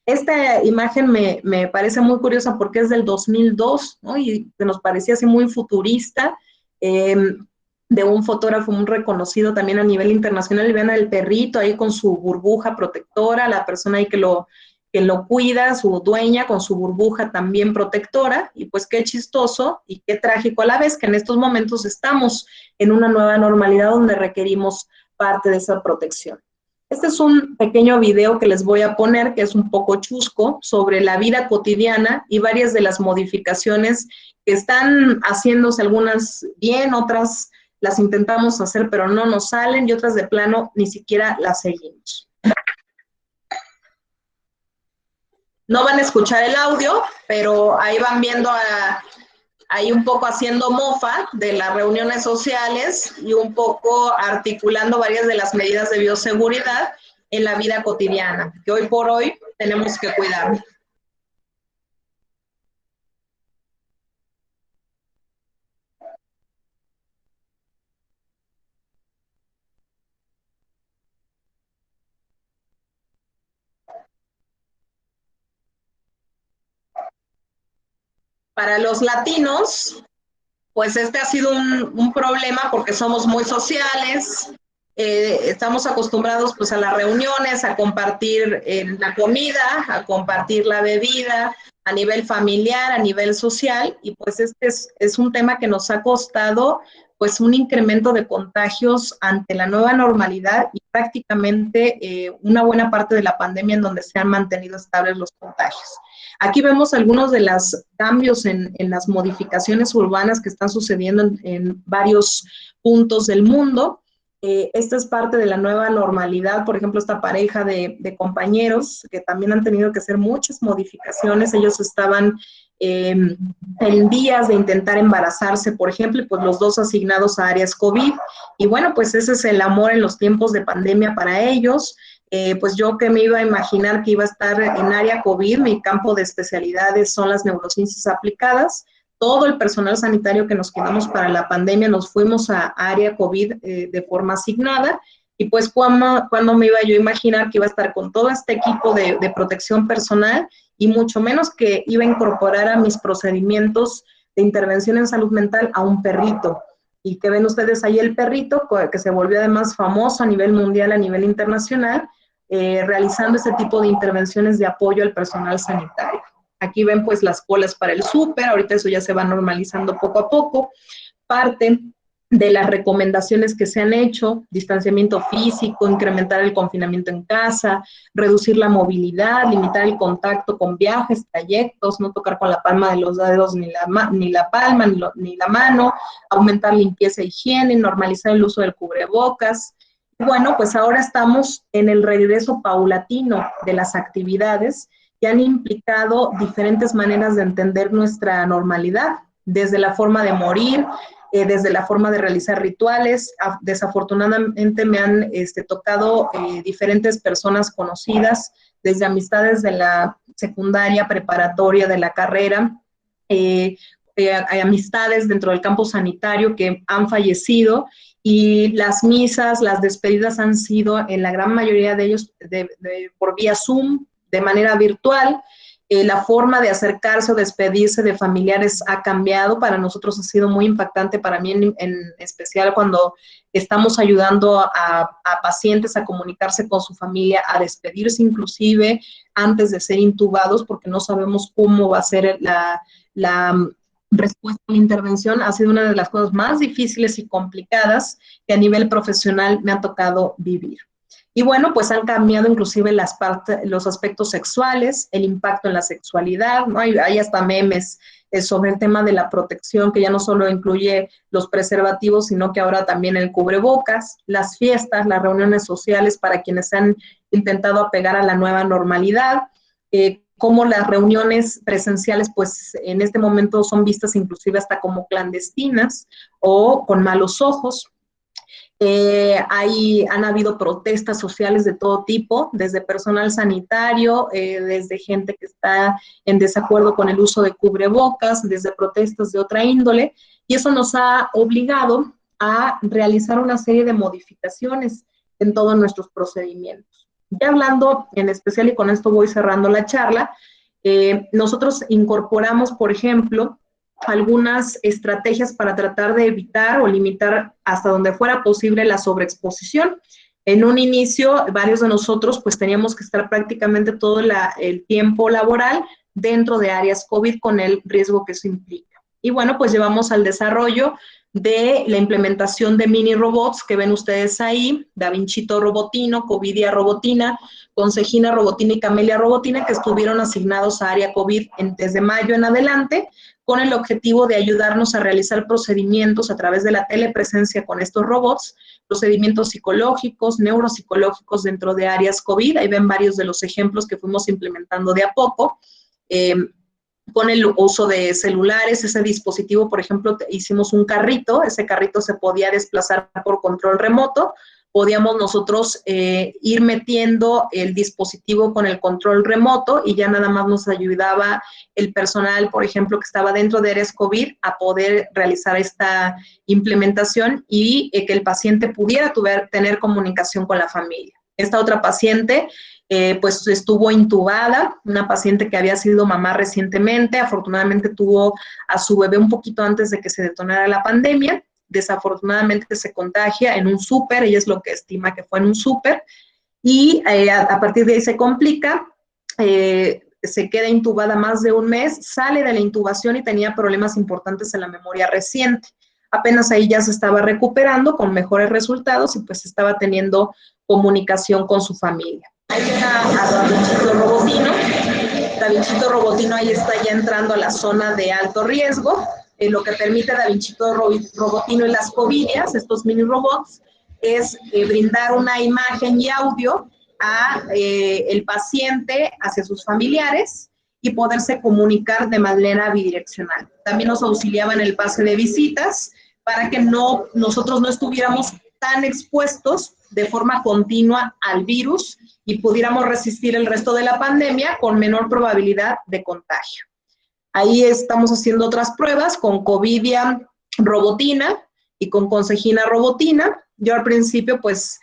Esta imagen me parece muy curiosa porque es del 2002, ¿no? Y nos parecía así muy futurista, de un fotógrafo muy reconocido también a nivel internacional. Y vean al perrito ahí con su burbuja protectora, la persona ahí que lo cuida, su dueña con su burbuja también protectora. Y pues qué chistoso y qué trágico a la vez que en estos momentos estamos en una nueva normalidad donde requerimos parte de esa protección. Este es un pequeño video que les voy a poner, que es un poco chusco, sobre la vida cotidiana y varias de las modificaciones que están haciéndose, algunas bien, otras las intentamos hacer pero no nos salen y otras de plano ni siquiera las seguimos. No van a escuchar el audio, pero ahí van viendo ahí un poco haciendo mofa de las reuniones sociales y un poco articulando varias de las medidas de bioseguridad en la vida cotidiana, que hoy por hoy tenemos que cuidar. Para los latinos, pues este ha sido un problema porque somos muy sociales, estamos acostumbrados pues a las reuniones, a compartir la comida, a compartir la bebida, a nivel familiar, a nivel social, y pues este es un tema que nos ha costado pues un incremento de contagios ante la nueva normalidad y prácticamente una buena parte de la pandemia en donde se han mantenido estables los contagios. Aquí vemos algunos de los cambios en las modificaciones urbanas que están sucediendo en varios puntos del mundo. Esto es parte de la nueva normalidad. Por ejemplo, esta pareja de compañeros que también han tenido que hacer muchas modificaciones. Ellos estaban en vías de intentar embarazarse, por ejemplo, y pues los dos asignados a áreas COVID. Y bueno, pues ese es el amor en los tiempos de pandemia para ellos. Pues yo que me iba a imaginar que iba a estar en área COVID, mi campo de especialidades son las neurociencias aplicadas. Todo el personal sanitario que nos quedamos para la pandemia nos fuimos a área COVID de forma asignada, y pues cuando me iba yo a imaginar que iba a estar con todo este equipo de protección personal, y mucho menos que iba a incorporar a mis procedimientos de intervención en salud mental a un perrito. Y que ven ustedes ahí el perrito, que se volvió además famoso a nivel mundial, a nivel internacional, realizando este tipo de intervenciones de apoyo al personal sanitario. Aquí ven pues las colas para el súper, ahorita eso ya se va normalizando poco a poco. Parte de las recomendaciones que se han hecho: distanciamiento físico, incrementar el confinamiento en casa, reducir la movilidad, limitar el contacto con viajes, trayectos, no tocar con la palma de los dedos ni la palma ni la mano, aumentar limpieza e higiene, normalizar el uso del cubrebocas. Bueno, pues ahora estamos en el regreso paulatino de las actividades que han implicado diferentes maneras de entender nuestra normalidad, desde la forma de morir, desde la forma de realizar rituales. Desafortunadamente me han tocado diferentes personas conocidas, desde amistades de la secundaria, preparatoria, de la carrera, hay amistades dentro del campo sanitario que han fallecido, y las misas, las despedidas han sido, en la gran mayoría de ellos, por vía Zoom, de manera virtual. La forma de acercarse o despedirse de familiares ha cambiado. Para nosotros ha sido muy impactante, para mí en especial cuando estamos ayudando a pacientes a comunicarse con su familia, a despedirse inclusive antes de ser intubados, porque no sabemos cómo va a ser la respuesta a la intervención. Ha sido una de las cosas más difíciles y complicadas que a nivel profesional me ha tocado vivir. Y bueno, pues han cambiado inclusive los aspectos sexuales, el impacto en la sexualidad, ¿no? Hay hasta memes sobre el tema de la protección, que ya no solo incluye los preservativos, sino que ahora también el cubrebocas, las fiestas, las reuniones sociales para quienes se han intentado apegar a la nueva normalidad, como las reuniones presenciales, pues en este momento son vistas inclusive hasta como clandestinas o con malos ojos. Han habido protestas sociales de todo tipo, desde personal sanitario, desde gente que está en desacuerdo con el uso de cubrebocas, desde protestas de otra índole, y eso nos ha obligado a realizar una serie de modificaciones en todos nuestros procedimientos. Ya hablando en especial, y con esto voy cerrando la charla, nosotros incorporamos, por ejemplo, algunas estrategias para tratar de evitar o limitar hasta donde fuera posible la sobreexposición. En un inicio, varios de nosotros pues teníamos que estar prácticamente todo el tiempo laboral dentro de áreas COVID, con el riesgo que eso implica. Y bueno, pues llevamos al desarrollo de la implementación de mini robots que ven ustedes ahí: Da Vinchito Robotino, Covidia Robotina, Consejina Robotina y Camelia Robotina, que estuvieron asignados a área COVID desde mayo en adelante, con el objetivo de ayudarnos a realizar procedimientos a través de la telepresencia con estos robots, procedimientos psicológicos, neuropsicológicos dentro de áreas COVID. Ahí ven varios de los ejemplos que fuimos implementando de a poco, con el uso de celulares. Ese dispositivo, por ejemplo, hicimos un carrito, ese carrito se podía desplazar por control remoto. Podíamos nosotros ir metiendo el dispositivo con el control remoto, y ya nada más nos ayudaba el personal, por ejemplo, que estaba dentro de áreas COVID, a poder realizar esta implementación, y que el paciente pudiera tener comunicación con la familia. Esta otra paciente pues estuvo intubada, una paciente que había sido mamá recientemente. Afortunadamente tuvo a su bebé un poquito antes de que se detonara la pandemia. Desafortunadamente se contagia en un súper, ella es lo que estima que fue en un súper, y a partir de ahí se complica, se queda intubada más de un mes, sale de la intubación y tenía problemas importantes en la memoria reciente. Apenas ahí ya se estaba recuperando con mejores resultados, y pues estaba teniendo comunicación con su familia. Ahí está a Da Vinchito Robotino. Da Vinchito Robotino ahí está ya entrando a la zona de alto riesgo. Lo que permite Da Vinchito Robotino y las Covidias, estos mini robots, es brindar una imagen y audio a el paciente hacia sus familiares y poderse comunicar de manera bidireccional. También nos auxiliaba en el pase de visitas para que nosotros no estuviéramos tan expuestos de forma continua al virus y pudiéramos resistir el resto de la pandemia con menor probabilidad de contagio. Ahí estamos haciendo otras pruebas con Covidia robotina y con Consejina robotina. Yo al principio, pues,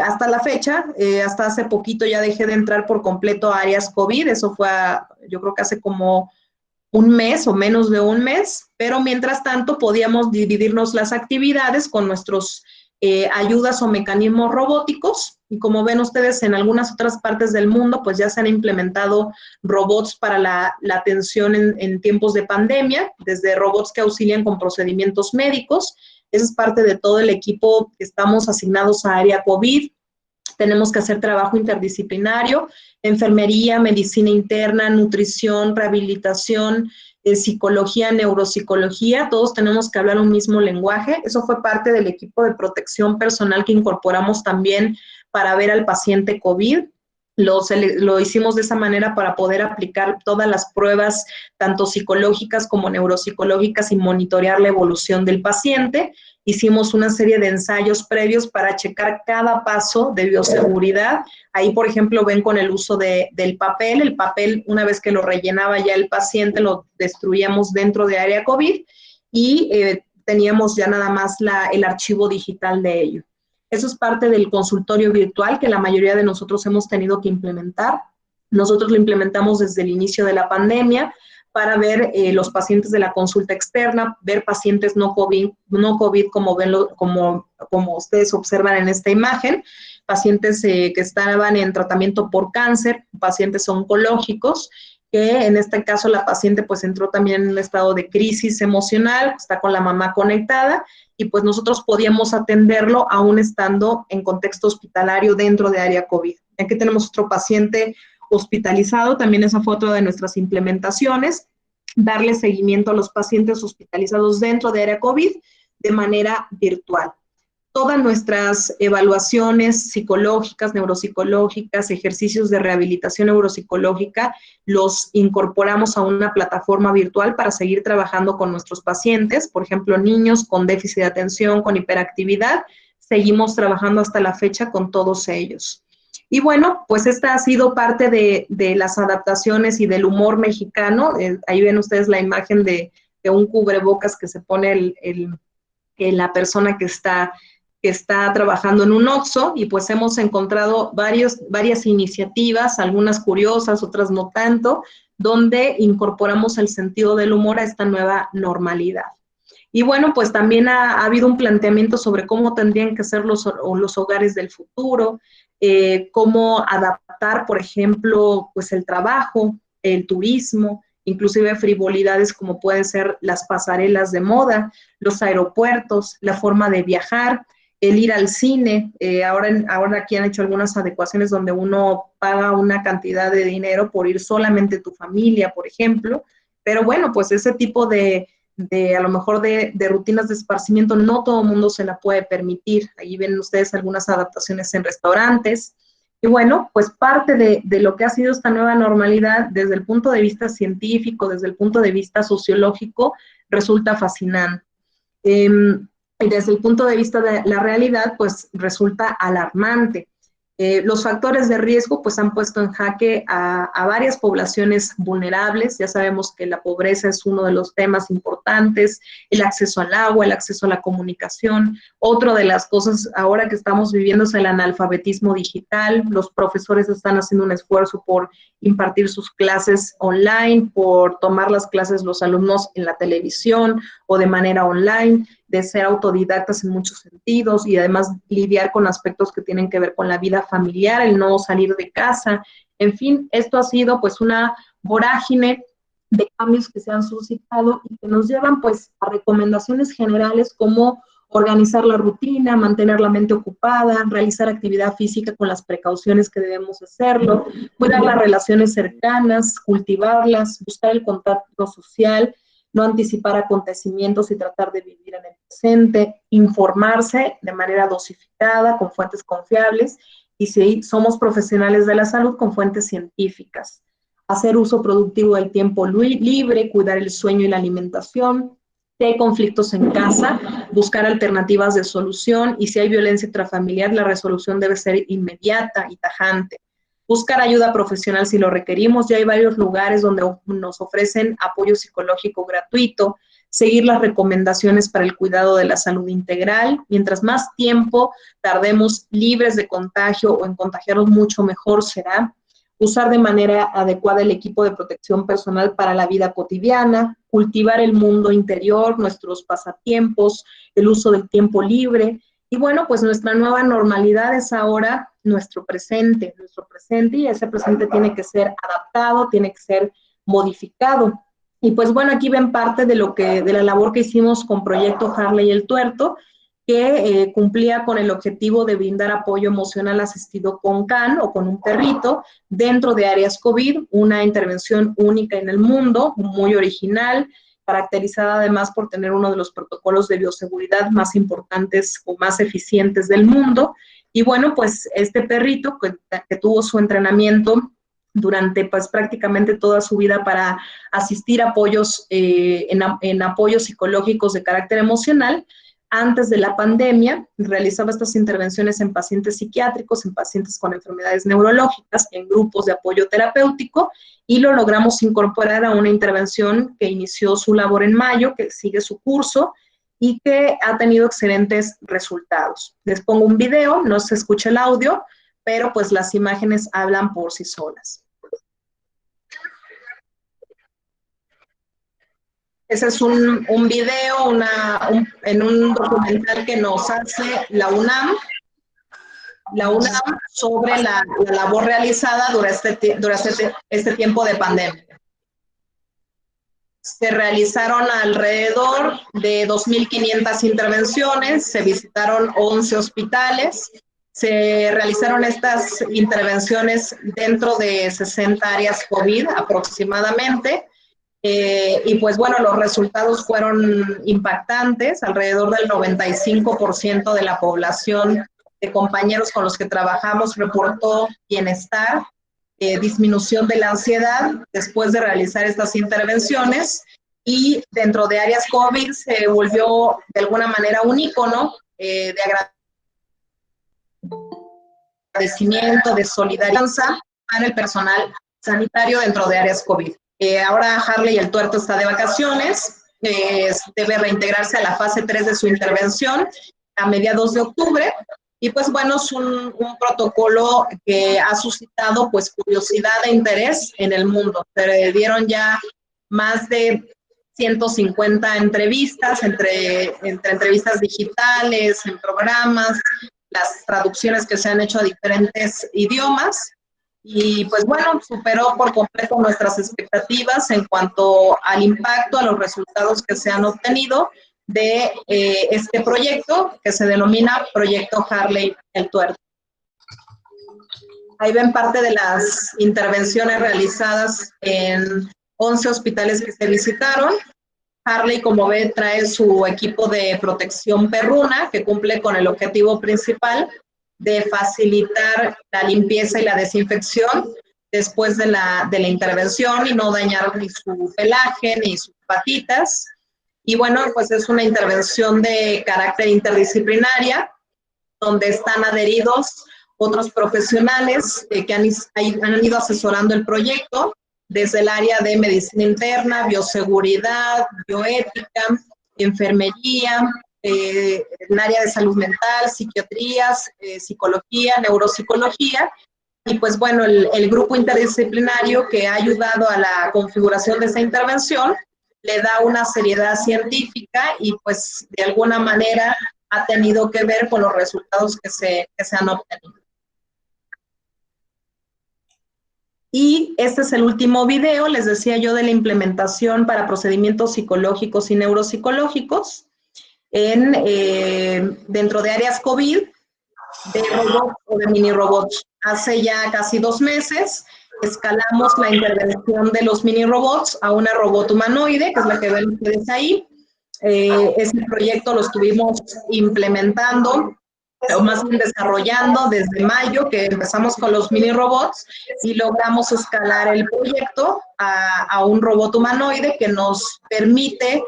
hasta la fecha, hasta hace poquito ya dejé de entrar por completo a áreas COVID. Eso fue, yo creo que hace como un mes o menos de un mes, pero mientras tanto podíamos dividirnos las actividades con nuestros ayudas o mecanismos robóticos, y como ven ustedes en algunas otras partes del mundo, pues ya se han implementado robots para la atención en tiempos de pandemia, desde robots que auxilian con procedimientos médicos. Esa es parte de todo el equipo que estamos asignados a área COVID. Tenemos que hacer trabajo interdisciplinario, enfermería, medicina interna, nutrición, rehabilitación, psicología, neuropsicología, todos tenemos que hablar un mismo lenguaje. Eso fue parte del equipo de protección personal que incorporamos también para ver al paciente COVID. Lo hicimos de esa manera para poder aplicar todas las pruebas, tanto psicológicas como neuropsicológicas, y monitorear la evolución del paciente. Hicimos una serie de ensayos previos para checar cada paso de bioseguridad. Ahí, por ejemplo, ven con el uso del papel. El papel, una vez que lo rellenaba ya el paciente, lo destruíamos dentro de área COVID y teníamos ya nada más el archivo digital de ello. Eso es parte del consultorio virtual que la mayoría de nosotros hemos tenido que implementar. Nosotros lo implementamos desde el inicio de la pandemia para ver los pacientes de la consulta externa, ver pacientes no COVID como ustedes observan en esta imagen, pacientes que estaban en tratamiento por cáncer, pacientes oncológicos, que en este caso la paciente pues entró también en un estado de crisis emocional, está con la mamá conectada, y pues nosotros podíamos atenderlo aún estando en contexto hospitalario dentro de área COVID. Aquí tenemos otro paciente hospitalizado, también esa fue otra de nuestras implementaciones, darle seguimiento a los pacientes hospitalizados dentro de área COVID de manera virtual. Todas nuestras evaluaciones psicológicas, neuropsicológicas, ejercicios de rehabilitación neuropsicológica, los incorporamos a una plataforma virtual para seguir trabajando con nuestros pacientes, por ejemplo, niños con déficit de atención, con hiperactividad, seguimos trabajando hasta la fecha con todos ellos. Y bueno, pues esta ha sido parte de las adaptaciones y del humor mexicano. Ahí ven ustedes la imagen de un cubrebocas que se pone la persona que está trabajando en un Oxxo, y pues hemos encontrado varias iniciativas, algunas curiosas, otras no tanto, donde incorporamos el sentido del humor a esta nueva normalidad. Y bueno, pues también ha habido un planteamiento sobre cómo tendrían que ser los hogares del futuro, cómo adaptar, por ejemplo, pues el trabajo, el turismo, inclusive frivolidades como pueden ser las pasarelas de moda, los aeropuertos, la forma de viajar, el ir al cine. Ahora aquí han hecho algunas adecuaciones donde uno paga una cantidad de dinero por ir solamente tu familia, por ejemplo, pero bueno, pues ese tipo de a lo mejor de rutinas de esparcimiento no todo el mundo se la puede permitir. Ahí ven ustedes algunas adaptaciones en restaurantes. Y bueno, pues parte de lo que ha sido esta nueva normalidad desde el punto de vista científico, desde el punto de vista sociológico, resulta fascinante. Y desde el punto de vista de la realidad, pues resulta alarmante. Los factores de riesgo pues han puesto en jaque a varias poblaciones vulnerables. Ya sabemos que la pobreza es uno de los temas importantes, el acceso al agua, el acceso a la comunicación. Otra de las cosas ahora que estamos viviendo es el analfabetismo digital. Los profesores están haciendo un esfuerzo por impartir sus clases online, por tomar las clases los alumnos en la televisión o de manera online, de ser autodidactas en muchos sentidos y además lidiar con aspectos que tienen que ver con la vida familiar, el no salir de casa. En fin, esto ha sido pues una vorágine de cambios que se han suscitado y que nos llevan pues a recomendaciones generales como organizar la rutina, mantener la mente ocupada, realizar actividad física con las precauciones que debemos hacerlo, cuidar las relaciones cercanas, cultivarlas, buscar el contacto social, no anticipar acontecimientos y tratar de vivir en el presente, informarse de manera dosificada, con fuentes confiables, y si somos profesionales de la salud, con fuentes científicas. Hacer uso productivo del tiempo libre, cuidar el sueño y la alimentación. Si hay conflictos en casa, buscar alternativas de solución, y si hay violencia intrafamiliar, la resolución debe ser inmediata y tajante. Buscar ayuda profesional si lo requerimos. Ya hay varios lugares donde nos ofrecen apoyo psicológico gratuito. Seguir las recomendaciones para el cuidado de la salud integral. Mientras más tiempo tardemos libres de contagio o en contagiarnos, mucho mejor será. Usar de manera adecuada el equipo de protección personal para la vida cotidiana. Cultivar el mundo interior, nuestros pasatiempos, el uso del tiempo libre. Y bueno, pues nuestra nueva normalidad es ahora nuestro presente, y ese presente tiene que ser adaptado, tiene que ser modificado. Y pues bueno, aquí ven parte de la labor que hicimos con Proyecto Harley el Tuerto, que cumplía con el objetivo de brindar apoyo emocional asistido con can o con un perrito dentro de áreas COVID, una intervención única en el mundo, muy original, caracterizada además por tener uno de los protocolos de bioseguridad más importantes o más eficientes del mundo. Y bueno, pues este perrito que tuvo su entrenamiento durante pues prácticamente toda su vida para asistir a apoyos, en apoyos psicológicos de carácter emocional, antes de la pandemia realizaba estas intervenciones en pacientes psiquiátricos, en pacientes con enfermedades neurológicas, en grupos de apoyo terapéutico, y lo logramos incorporar a una intervención que inició su labor en mayo, que sigue su curso y que ha tenido excelentes resultados. Les pongo un video, no se escucha el audio, pero pues las imágenes hablan por sí solas. Ese es un video en un documental que nos hace la UNAM sobre la labor realizada durante este tiempo de pandemia. Se realizaron alrededor de 2.500 intervenciones, se visitaron 11 hospitales, se realizaron estas intervenciones dentro de 60 áreas COVID aproximadamente. Y pues bueno, los resultados fueron impactantes. Alrededor del 95% de la población de compañeros con los que trabajamos reportó bienestar, disminución de la ansiedad después de realizar estas intervenciones, y dentro de áreas COVID se volvió de alguna manera un ícono de agradecimiento, de solidaridad para el personal sanitario dentro de áreas COVID. Ahora Harley el Tuerto está de vacaciones, debe reintegrarse a la fase 3 de su intervención a mediados de octubre, y pues bueno, es un protocolo que ha suscitado pues curiosidad e interés en el mundo. Se dieron ya más de 150 entrevistas, entre entrevistas digitales, en programas, las traducciones que se han hecho a diferentes idiomas. Y pues bueno, superó por completo nuestras expectativas en cuanto al impacto, a los resultados que se han obtenido de este proyecto que se denomina Proyecto Harley el Tuerto. Ahí ven parte de las intervenciones realizadas en 11 hospitales que se visitaron. Harley, como ven, trae su equipo de protección perruna, que cumple con el objetivo principal de facilitar la limpieza y la desinfección después de la intervención y no dañar ni su pelaje ni sus patitas. Y bueno, pues es una intervención de carácter interdisciplinaria, donde están adheridos otros profesionales que han ido asesorando el proyecto desde el área de medicina interna, bioseguridad, bioética, enfermería, el área de salud mental, psiquiatrías, psicología, neuropsicología. Y pues bueno, el grupo interdisciplinario que ha ayudado a la configuración de esta intervención le da una seriedad científica y pues de alguna manera ha tenido que ver con los resultados que se han obtenido. Y este es el último video, les decía yo, de la implementación para procedimientos psicológicos y neuropsicológicos dentro de áreas COVID, de robots o de mini robots. Hace ya casi 2 meses escalamos la intervención de los mini robots a una robot humanoide, que es la que ven ustedes ahí. Ese proyecto lo estuvimos implementando, o más bien desarrollando desde mayo, que empezamos con los mini robots, y logramos escalar el proyecto a un robot humanoide que nos permite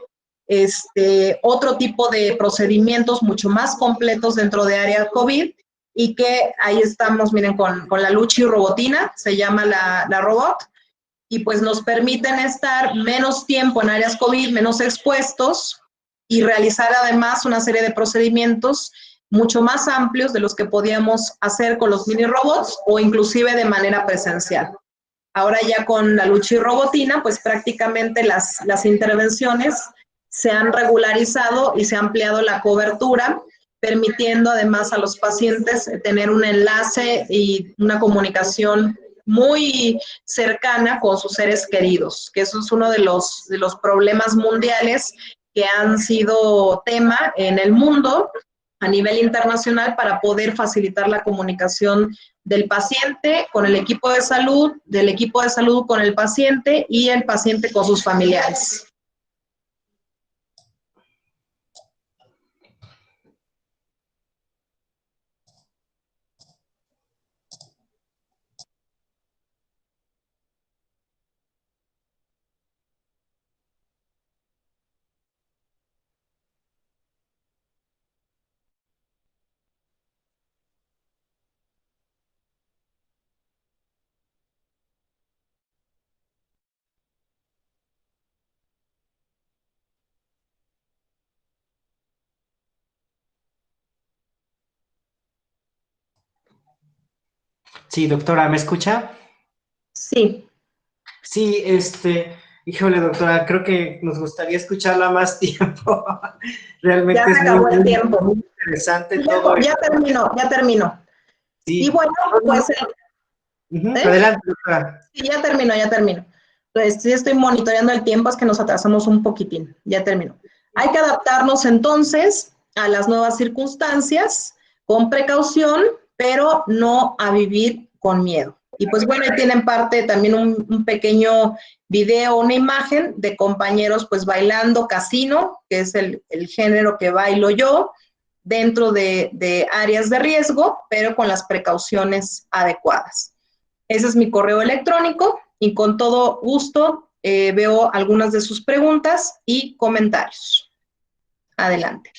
otro tipo de procedimientos mucho más completos dentro de área COVID, y que ahí estamos, miren, con la Luchi Robotina, se llama la robot, y pues nos permiten estar menos tiempo en áreas COVID, menos expuestos, y realizar además una serie de procedimientos mucho más amplios de los que podíamos hacer con los mini robots o inclusive de manera presencial. Ahora ya con la Luchi Robotina, pues prácticamente las intervenciones se han regularizado y se ha ampliado la cobertura, permitiendo además a los pacientes tener un enlace y una comunicación muy cercana con sus seres queridos, que eso es uno de los problemas mundiales que han sido tema en el mundo a nivel internacional para poder facilitar la comunicación del paciente con el equipo de salud, del equipo de salud con el paciente y el paciente con sus familiares. Sí, doctora, ¿me escucha? Sí. Sí, híjole, doctora, creo que nos gustaría escucharla más tiempo. Realmente ya se acabó el tiempo. Muy interesante todo. Ya terminó. Sí. Y bueno, pues... Adelante, doctora. Sí, ya terminó. Pues sí estoy monitoreando el tiempo, es que nos atrasamos un poquitín. Ya terminó. Hay que adaptarnos entonces a las nuevas circunstancias con precaución, pero no a vivir con miedo. Y pues bueno, ahí tienen parte también un pequeño video, una imagen de compañeros pues bailando casino, que es el género que bailo yo, dentro de áreas de riesgo, pero con las precauciones adecuadas. Ese es mi correo electrónico y con todo gusto veo algunas de sus preguntas y comentarios. Adelante.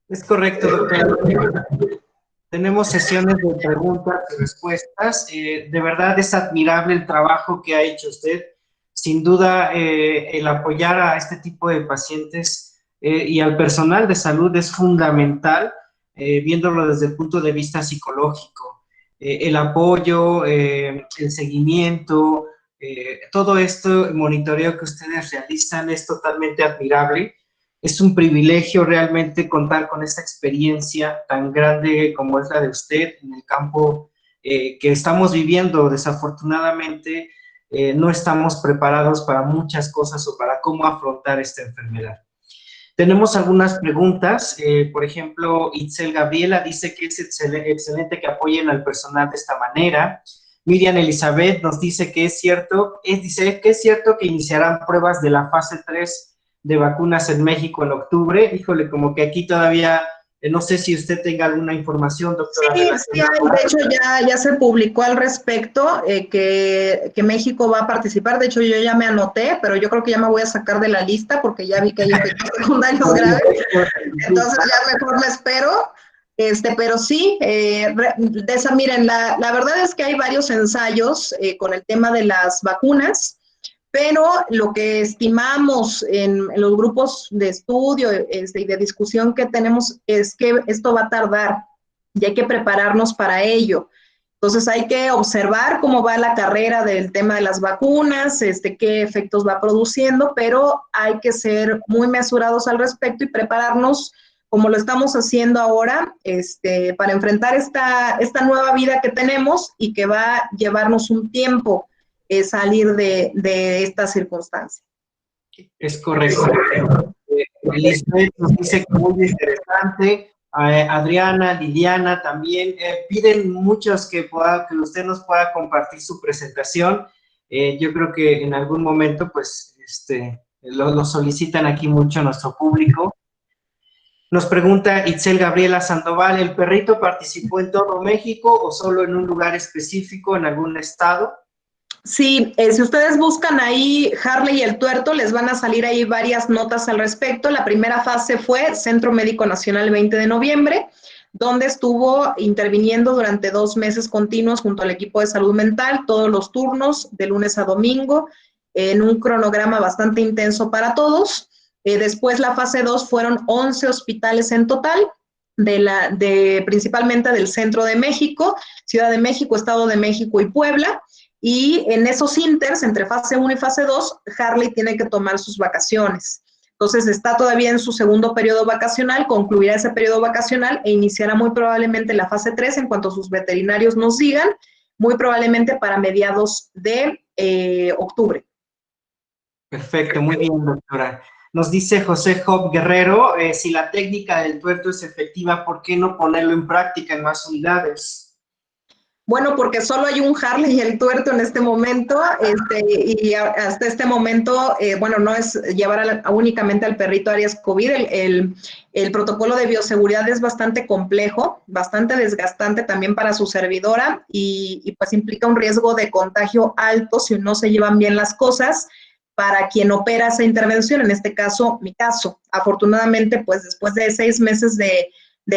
Es correcto, doctora. Tenemos sesiones de preguntas y respuestas. De verdad es admirable el trabajo que ha hecho usted. Sin duda, el apoyar a este tipo de pacientes y al personal de salud es fundamental, viéndolo desde el punto de vista psicológico. El apoyo, el seguimiento, todo esto, el monitoreo que ustedes realizan es totalmente admirable. Es un privilegio realmente contar con esta experiencia tan grande como es la de usted en el campo que estamos viviendo. Desafortunadamente, no estamos preparados para muchas cosas o para cómo afrontar esta enfermedad. Tenemos algunas preguntas. Por ejemplo, Itzel Gabriela dice que es excelente que apoyen al personal de esta manera. Miriam Elizabeth nos dice que es cierto, que iniciarán pruebas de la fase 3 de vacunas en México en octubre. Híjole, como que aquí todavía, no sé si usted tenga alguna información, doctora. Sí, de hecho ya se publicó al respecto que México va a participar. De hecho, yo ya me anoté, pero yo creo que ya me voy a sacar de la lista porque ya vi que hay efectos secundarios graves. Entonces ya mejor me espero. Pero sí, miren, la verdad es que hay varios ensayos con el tema de las vacunas, pero lo que estimamos en los grupos de estudio y de discusión que tenemos es que esto va a tardar y hay que prepararnos para ello. Entonces hay que observar cómo va la carrera del tema de las vacunas, qué efectos va produciendo, pero hay que ser muy mesurados al respecto y prepararnos como lo estamos haciendo ahora, para enfrentar esta nueva vida que tenemos y que va a llevarnos un tiempo salir de esta circunstancia. Es correcto. Elizabeth nos dice que muy interesante. Adriana, Liliana también piden muchos que usted nos pueda compartir su presentación. Yo creo que en algún momento, pues, lo solicitan aquí mucho nuestro público. Nos pregunta Itzel Gabriela Sandoval, ¿el perrito participó en todo México o solo en un lugar específico, en algún estado? Sí, si ustedes buscan ahí Harley y el Tuerto, les van a salir ahí varias notas al respecto. La primera fase fue Centro Médico Nacional 20 de noviembre, donde estuvo interviniendo durante 2 meses continuos junto al equipo de salud mental, todos los turnos, de lunes a domingo, en un cronograma bastante intenso para todos. Después la fase 2 fueron 11 hospitales en total, principalmente del centro de México, Ciudad de México, Estado de México y Puebla. Y en esos inters, entre fase 1 y fase 2, Harley tiene que tomar sus vacaciones. Entonces está todavía en su segundo periodo vacacional, concluirá ese periodo vacacional e iniciará muy probablemente la fase 3 en cuanto sus veterinarios nos digan, muy probablemente para mediados de octubre. Perfecto, muy bien, doctora. Nos dice José Job Guerrero, si la técnica del tuerto es efectiva, ¿por qué no ponerlo en práctica en más unidades? Bueno, porque solo hay un Harley y el Tuerto en este momento, y hasta este momento, bueno, no es llevar únicamente al perrito a áreas COVID, el protocolo de bioseguridad es bastante complejo, bastante desgastante también para su servidora y pues implica un riesgo de contagio alto si no se llevan bien las cosas para quien opera esa intervención, en este caso, mi caso. Afortunadamente, pues después de 6 meses de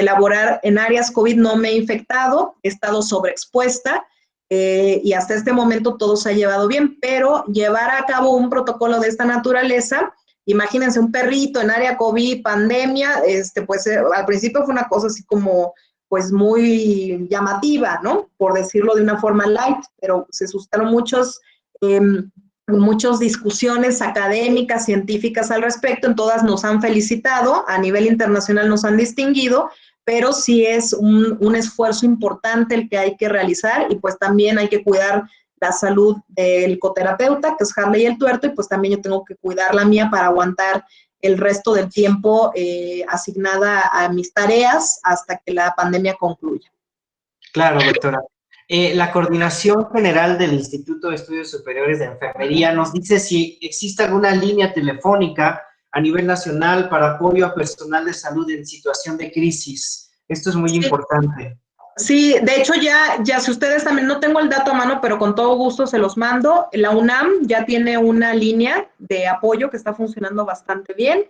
laborar en áreas COVID no me he infectado, he estado sobreexpuesta y hasta este momento todo se ha llevado bien, pero llevar a cabo un protocolo de esta naturaleza, imagínense un perrito en área COVID, pandemia, pues al principio fue una cosa así como pues muy llamativa, ¿no? Por decirlo de una forma light, pero se suscitaron muchas discusiones académicas, científicas al respecto, en todas nos han felicitado, a nivel internacional nos han distinguido, pero sí es un esfuerzo importante el que hay que realizar y pues también hay que cuidar la salud del coterapeuta, que es Harley y el Tuerto, y pues también yo tengo que cuidar la mía para aguantar el resto del tiempo asignada a mis tareas hasta que la pandemia concluya. Claro, doctora. La Coordinación General del Instituto de Estudios Superiores de Enfermería nos dice si existe alguna línea telefónica a nivel nacional para apoyo a personal de salud en situación de crisis. Esto es muy importante. Sí, de hecho ya si ustedes también, no tengo el dato a mano, pero con todo gusto se los mando. La UNAM ya tiene una línea de apoyo que está funcionando bastante bien.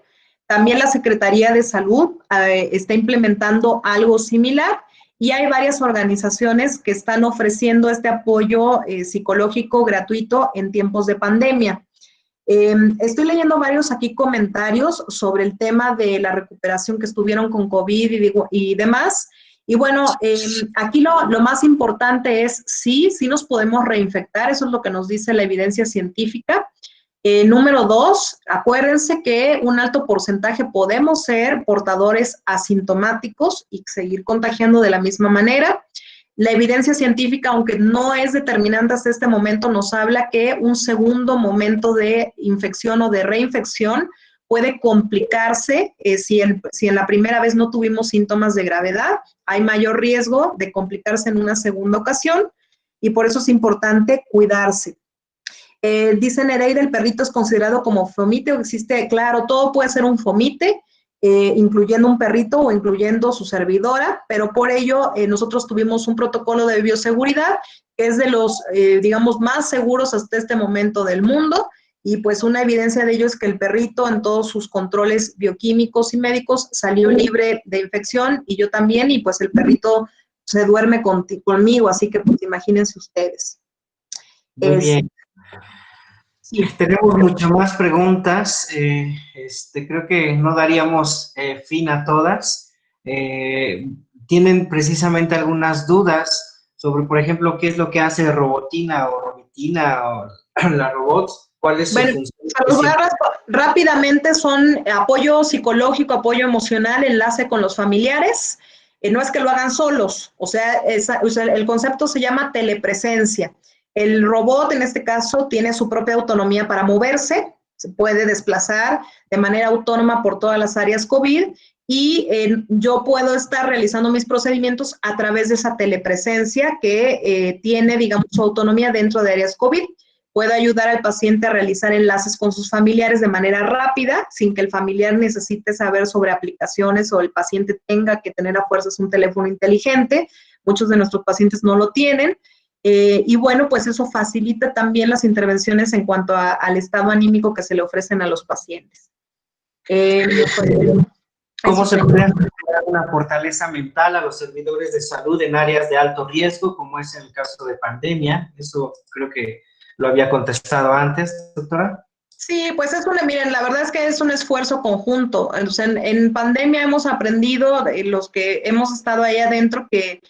También la Secretaría de Salud está implementando algo similar. Y hay varias organizaciones que están ofreciendo este apoyo psicológico gratuito en tiempos de pandemia. Estoy leyendo varios aquí comentarios sobre el tema de la recuperación que estuvieron con COVID y demás. Y bueno, aquí lo más importante es sí nos podemos reinfectar, eso es lo que nos dice la evidencia científica. Número 2, acuérdense que un alto porcentaje podemos ser portadores asintomáticos y seguir contagiando de la misma manera. La evidencia científica, aunque no es determinante hasta este momento, nos habla que un segundo momento de infección o de reinfección puede complicarse si en la primera vez no tuvimos síntomas de gravedad. Hay mayor riesgo de complicarse en una segunda ocasión y por eso es importante cuidarse. Dice Nereida, el perrito es considerado como fomite o existe, claro, todo puede ser un fomite, incluyendo un perrito o incluyendo su servidora, pero por ello nosotros tuvimos un protocolo de bioseguridad que es de los, digamos, más seguros hasta este momento del mundo y pues una evidencia de ello es que el perrito en todos sus controles bioquímicos y médicos salió libre de infección y yo también y pues el perrito se duerme conmigo, así que pues imagínense ustedes. Muy bien. Sí. Tenemos muchas más preguntas, creo que no daríamos fin a todas. Tienen precisamente algunas dudas sobre, por ejemplo, qué es lo que hace Robotina o Robitina o la Robots, cuál es su función. Rápidamente son apoyo psicológico, apoyo emocional, enlace con los familiares. No es que lo hagan solos, o sea, el concepto se llama telepresencia. El robot, en este caso, tiene su propia autonomía para moverse, se puede desplazar de manera autónoma por todas las áreas COVID y yo puedo estar realizando mis procedimientos a través de esa telepresencia que tiene, digamos, su autonomía dentro de áreas COVID. puede ayudar al paciente a realizar enlaces con sus familiares de manera rápida, sin que el familiar necesite saber sobre aplicaciones o el paciente tenga que tener a fuerzas un teléfono inteligente. Muchos de nuestros pacientes no lo tienen. Y bueno, pues eso facilita también las intervenciones en cuanto al estado anímico que se le ofrecen a los pacientes. ¿Cómo se puede crear una fortaleza mental a los servidores de salud en áreas de alto riesgo, como es el caso de pandemia? Eso creo que lo había contestado antes, doctora. Sí, pues miren, la verdad es que es un esfuerzo conjunto. O sea, en pandemia hemos aprendido, los que hemos estado ahí adentro, que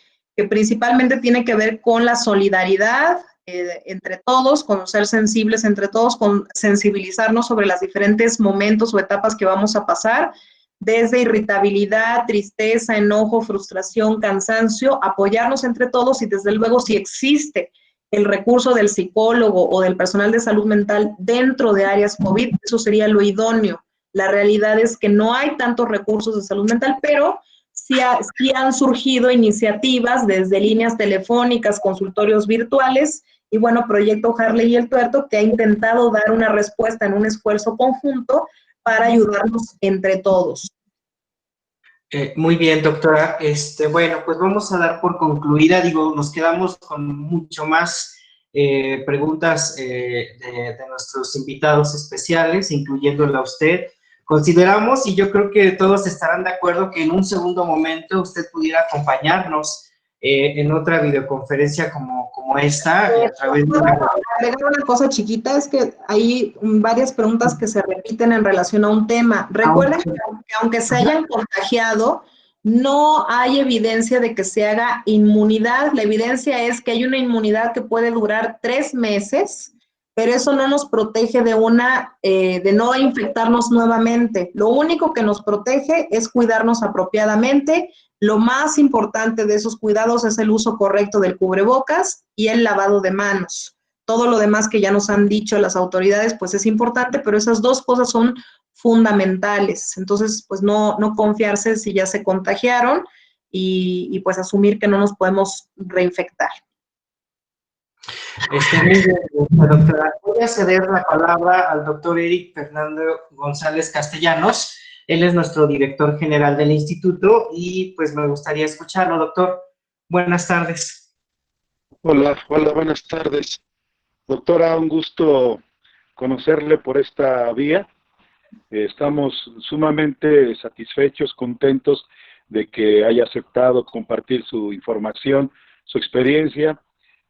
principalmente tiene que ver con la solidaridad entre todos, con ser sensibles entre todos, con sensibilizarnos sobre los diferentes momentos o etapas que vamos a pasar, desde irritabilidad, tristeza, enojo, frustración, cansancio, apoyarnos entre todos y desde luego si existe el recurso del psicólogo o del personal de salud mental dentro de áreas COVID, eso sería lo idóneo. La realidad es que no hay tantos recursos de salud mental, pero sí han surgido iniciativas desde líneas telefónicas, consultorios virtuales y bueno, Proyecto Harley y el Tuerto, que ha intentado dar una respuesta en un esfuerzo conjunto para ayudarnos entre todos. Muy bien, doctora. Bueno, pues vamos a dar por concluida, nos quedamos con mucho más preguntas de nuestros invitados especiales, incluyéndola a usted. Consideramos, y yo creo que todos estarán de acuerdo, que en un segundo momento usted pudiera acompañarnos en otra videoconferencia como esta, a través de agregar una cosa chiquita, es que hay varias preguntas que se repiten en relación a un tema. Recuerden que aunque se hayan contagiado, no hay evidencia de que se haga inmunidad. La evidencia es que hay una inmunidad que puede durar 3 meses, pero eso no nos protege de no infectarnos nuevamente. Lo único que nos protege es cuidarnos apropiadamente. Lo más importante de esos cuidados es el uso correcto del cubrebocas y el lavado de manos. Todo lo demás que ya nos han dicho las autoridades, pues es importante, pero esas dos cosas son fundamentales. Entonces, pues no confiarse si ya se contagiaron y pues asumir que no nos podemos reinfectar. Muy bien, doctora. Voy a ceder la palabra al doctor Eric Fernando González Castellanos. Él es nuestro director general del instituto y pues me gustaría escucharlo, doctor. Buenas tardes. Hola, buenas tardes. Doctora, un gusto conocerle por esta vía. Estamos sumamente satisfechos, contentos de que haya aceptado compartir su información, su experiencia.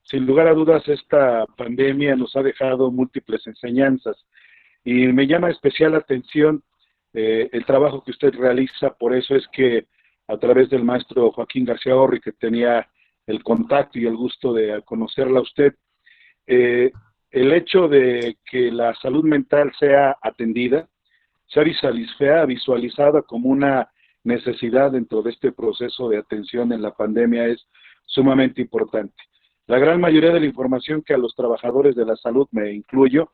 Sin lugar a dudas, esta pandemia nos ha dejado múltiples enseñanzas y me llama especial atención el trabajo que usted realiza. Por eso es que a través del maestro Joaquín García Orri, que tenía el contacto y el gusto de conocerla a usted, el hecho de que la salud mental sea atendida, sea visualizada como una necesidad dentro de este proceso de atención en la pandemia es sumamente importante. La gran mayoría de la información que a los trabajadores de la salud, me incluyo,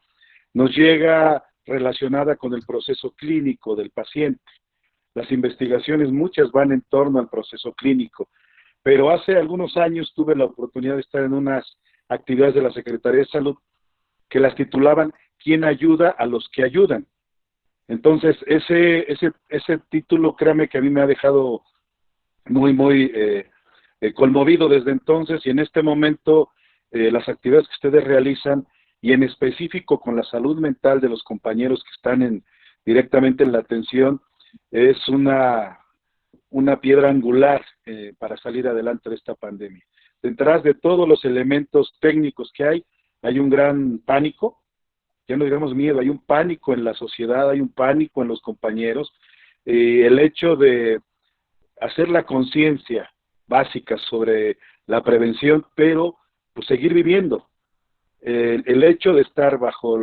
nos llega relacionada con el proceso clínico del paciente. Las investigaciones, muchas van en torno al proceso clínico, pero hace algunos años tuve la oportunidad de estar en unas actividades de la Secretaría de Salud que las titulaban ¿Quién ayuda a los que ayudan? Entonces, ese título, créame que a mí me ha dejado muy conmovido desde entonces, y en este momento las actividades que ustedes realizan, y en específico con la salud mental de los compañeros que están directamente en la atención, es una piedra angular para salir adelante de esta pandemia. Detrás de todos los elementos técnicos que hay un gran pánico, ya no digamos miedo, hay un pánico en la sociedad, hay un pánico en los compañeros. El hecho de hacer la conciencia básica sobre la prevención, pero pues seguir viviendo. El hecho de estar bajo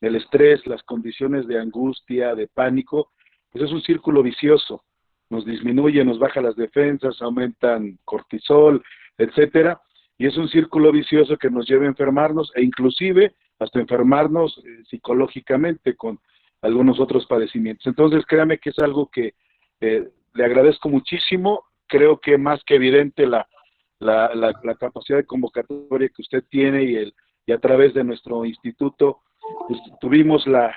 el estrés, las condiciones de angustia, de pánico, pues es un círculo vicioso. Nos disminuye, nos baja las defensas, aumentan cortisol, etcétera, y es un círculo vicioso que nos lleva a enfermarnos e inclusive hasta enfermarnos psicológicamente con algunos otros padecimientos. Entonces, créame que es algo que le agradezco muchísimo. Creo que más que evidente la capacidad de convocatoria que usted tiene y y a través de nuestro instituto, pues, tuvimos la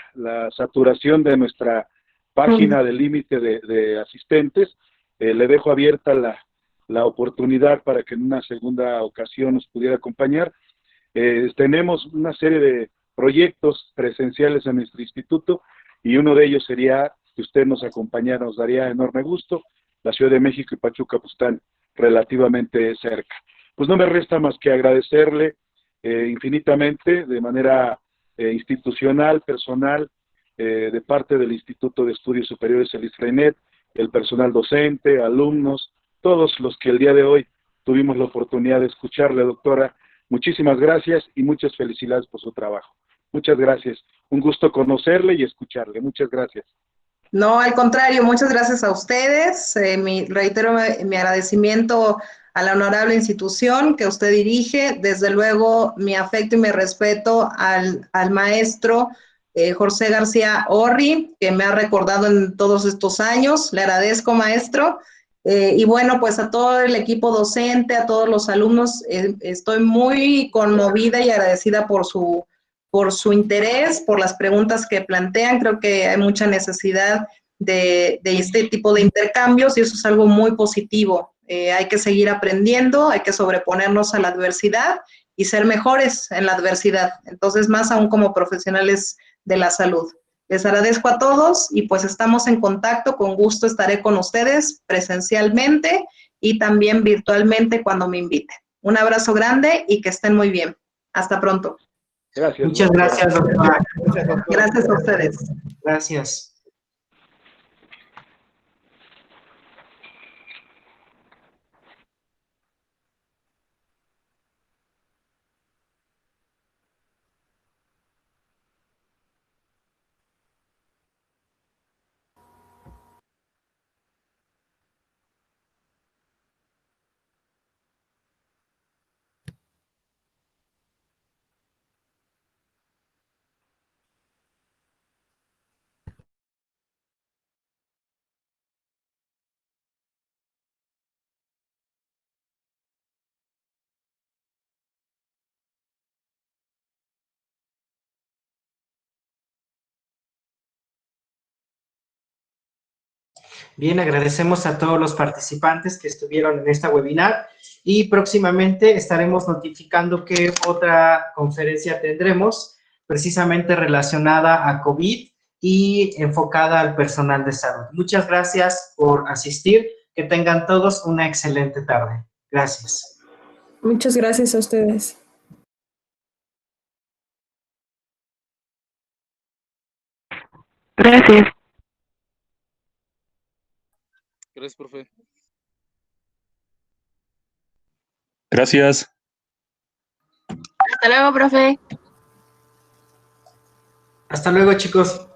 saturación de nuestra página del límite de asistentes. Le dejo abierta la oportunidad para que en una segunda ocasión nos pudiera acompañar. Tenemos una serie de proyectos presenciales en nuestro instituto y uno de ellos sería que usted nos acompañara, nos daría enorme gusto. La Ciudad de México y Pachuca pues están relativamente cerca. Pues no me resta más que agradecerle infinitamente de manera institucional, personal, de parte del Instituto de Estudios Superiores, el ISRAENET, el personal docente, alumnos, todos los que el día de hoy tuvimos la oportunidad de escucharle, doctora. Muchísimas gracias y muchas felicidades por su trabajo. Muchas gracias. Un gusto conocerle y escucharle. Muchas gracias. No, al contrario, muchas gracias a ustedes. Reitero mi agradecimiento a la honorable institución que usted dirige. Desde luego, mi afecto y mi respeto al maestro José García Orri, que me ha recordado en todos estos años. Le agradezco, maestro. Y bueno, pues a todo el equipo docente, a todos los alumnos, estoy muy conmovida y agradecida por su interés, por las preguntas que plantean. Creo que hay mucha necesidad de este tipo de intercambios y eso es algo muy positivo. Hay que seguir aprendiendo, hay que sobreponernos a la adversidad y ser mejores en la adversidad. Entonces, más aún como profesionales de la salud. Les agradezco a todos y pues estamos en contacto. Con gusto estaré con ustedes presencialmente y también virtualmente cuando me inviten. Un abrazo grande y que estén muy bien. Hasta pronto. Gracias. Muchas gracias, doctora. Gracias a ustedes. Gracias. Bien, agradecemos a todos los participantes que estuvieron en esta webinar y próximamente estaremos notificando qué otra conferencia tendremos, precisamente relacionada a COVID y enfocada al personal de salud. Muchas gracias por asistir. Que tengan todos una excelente tarde. Gracias. Muchas gracias a ustedes. Gracias. Gracias, profe. Gracias. Hasta luego, profe. Hasta luego, chicos.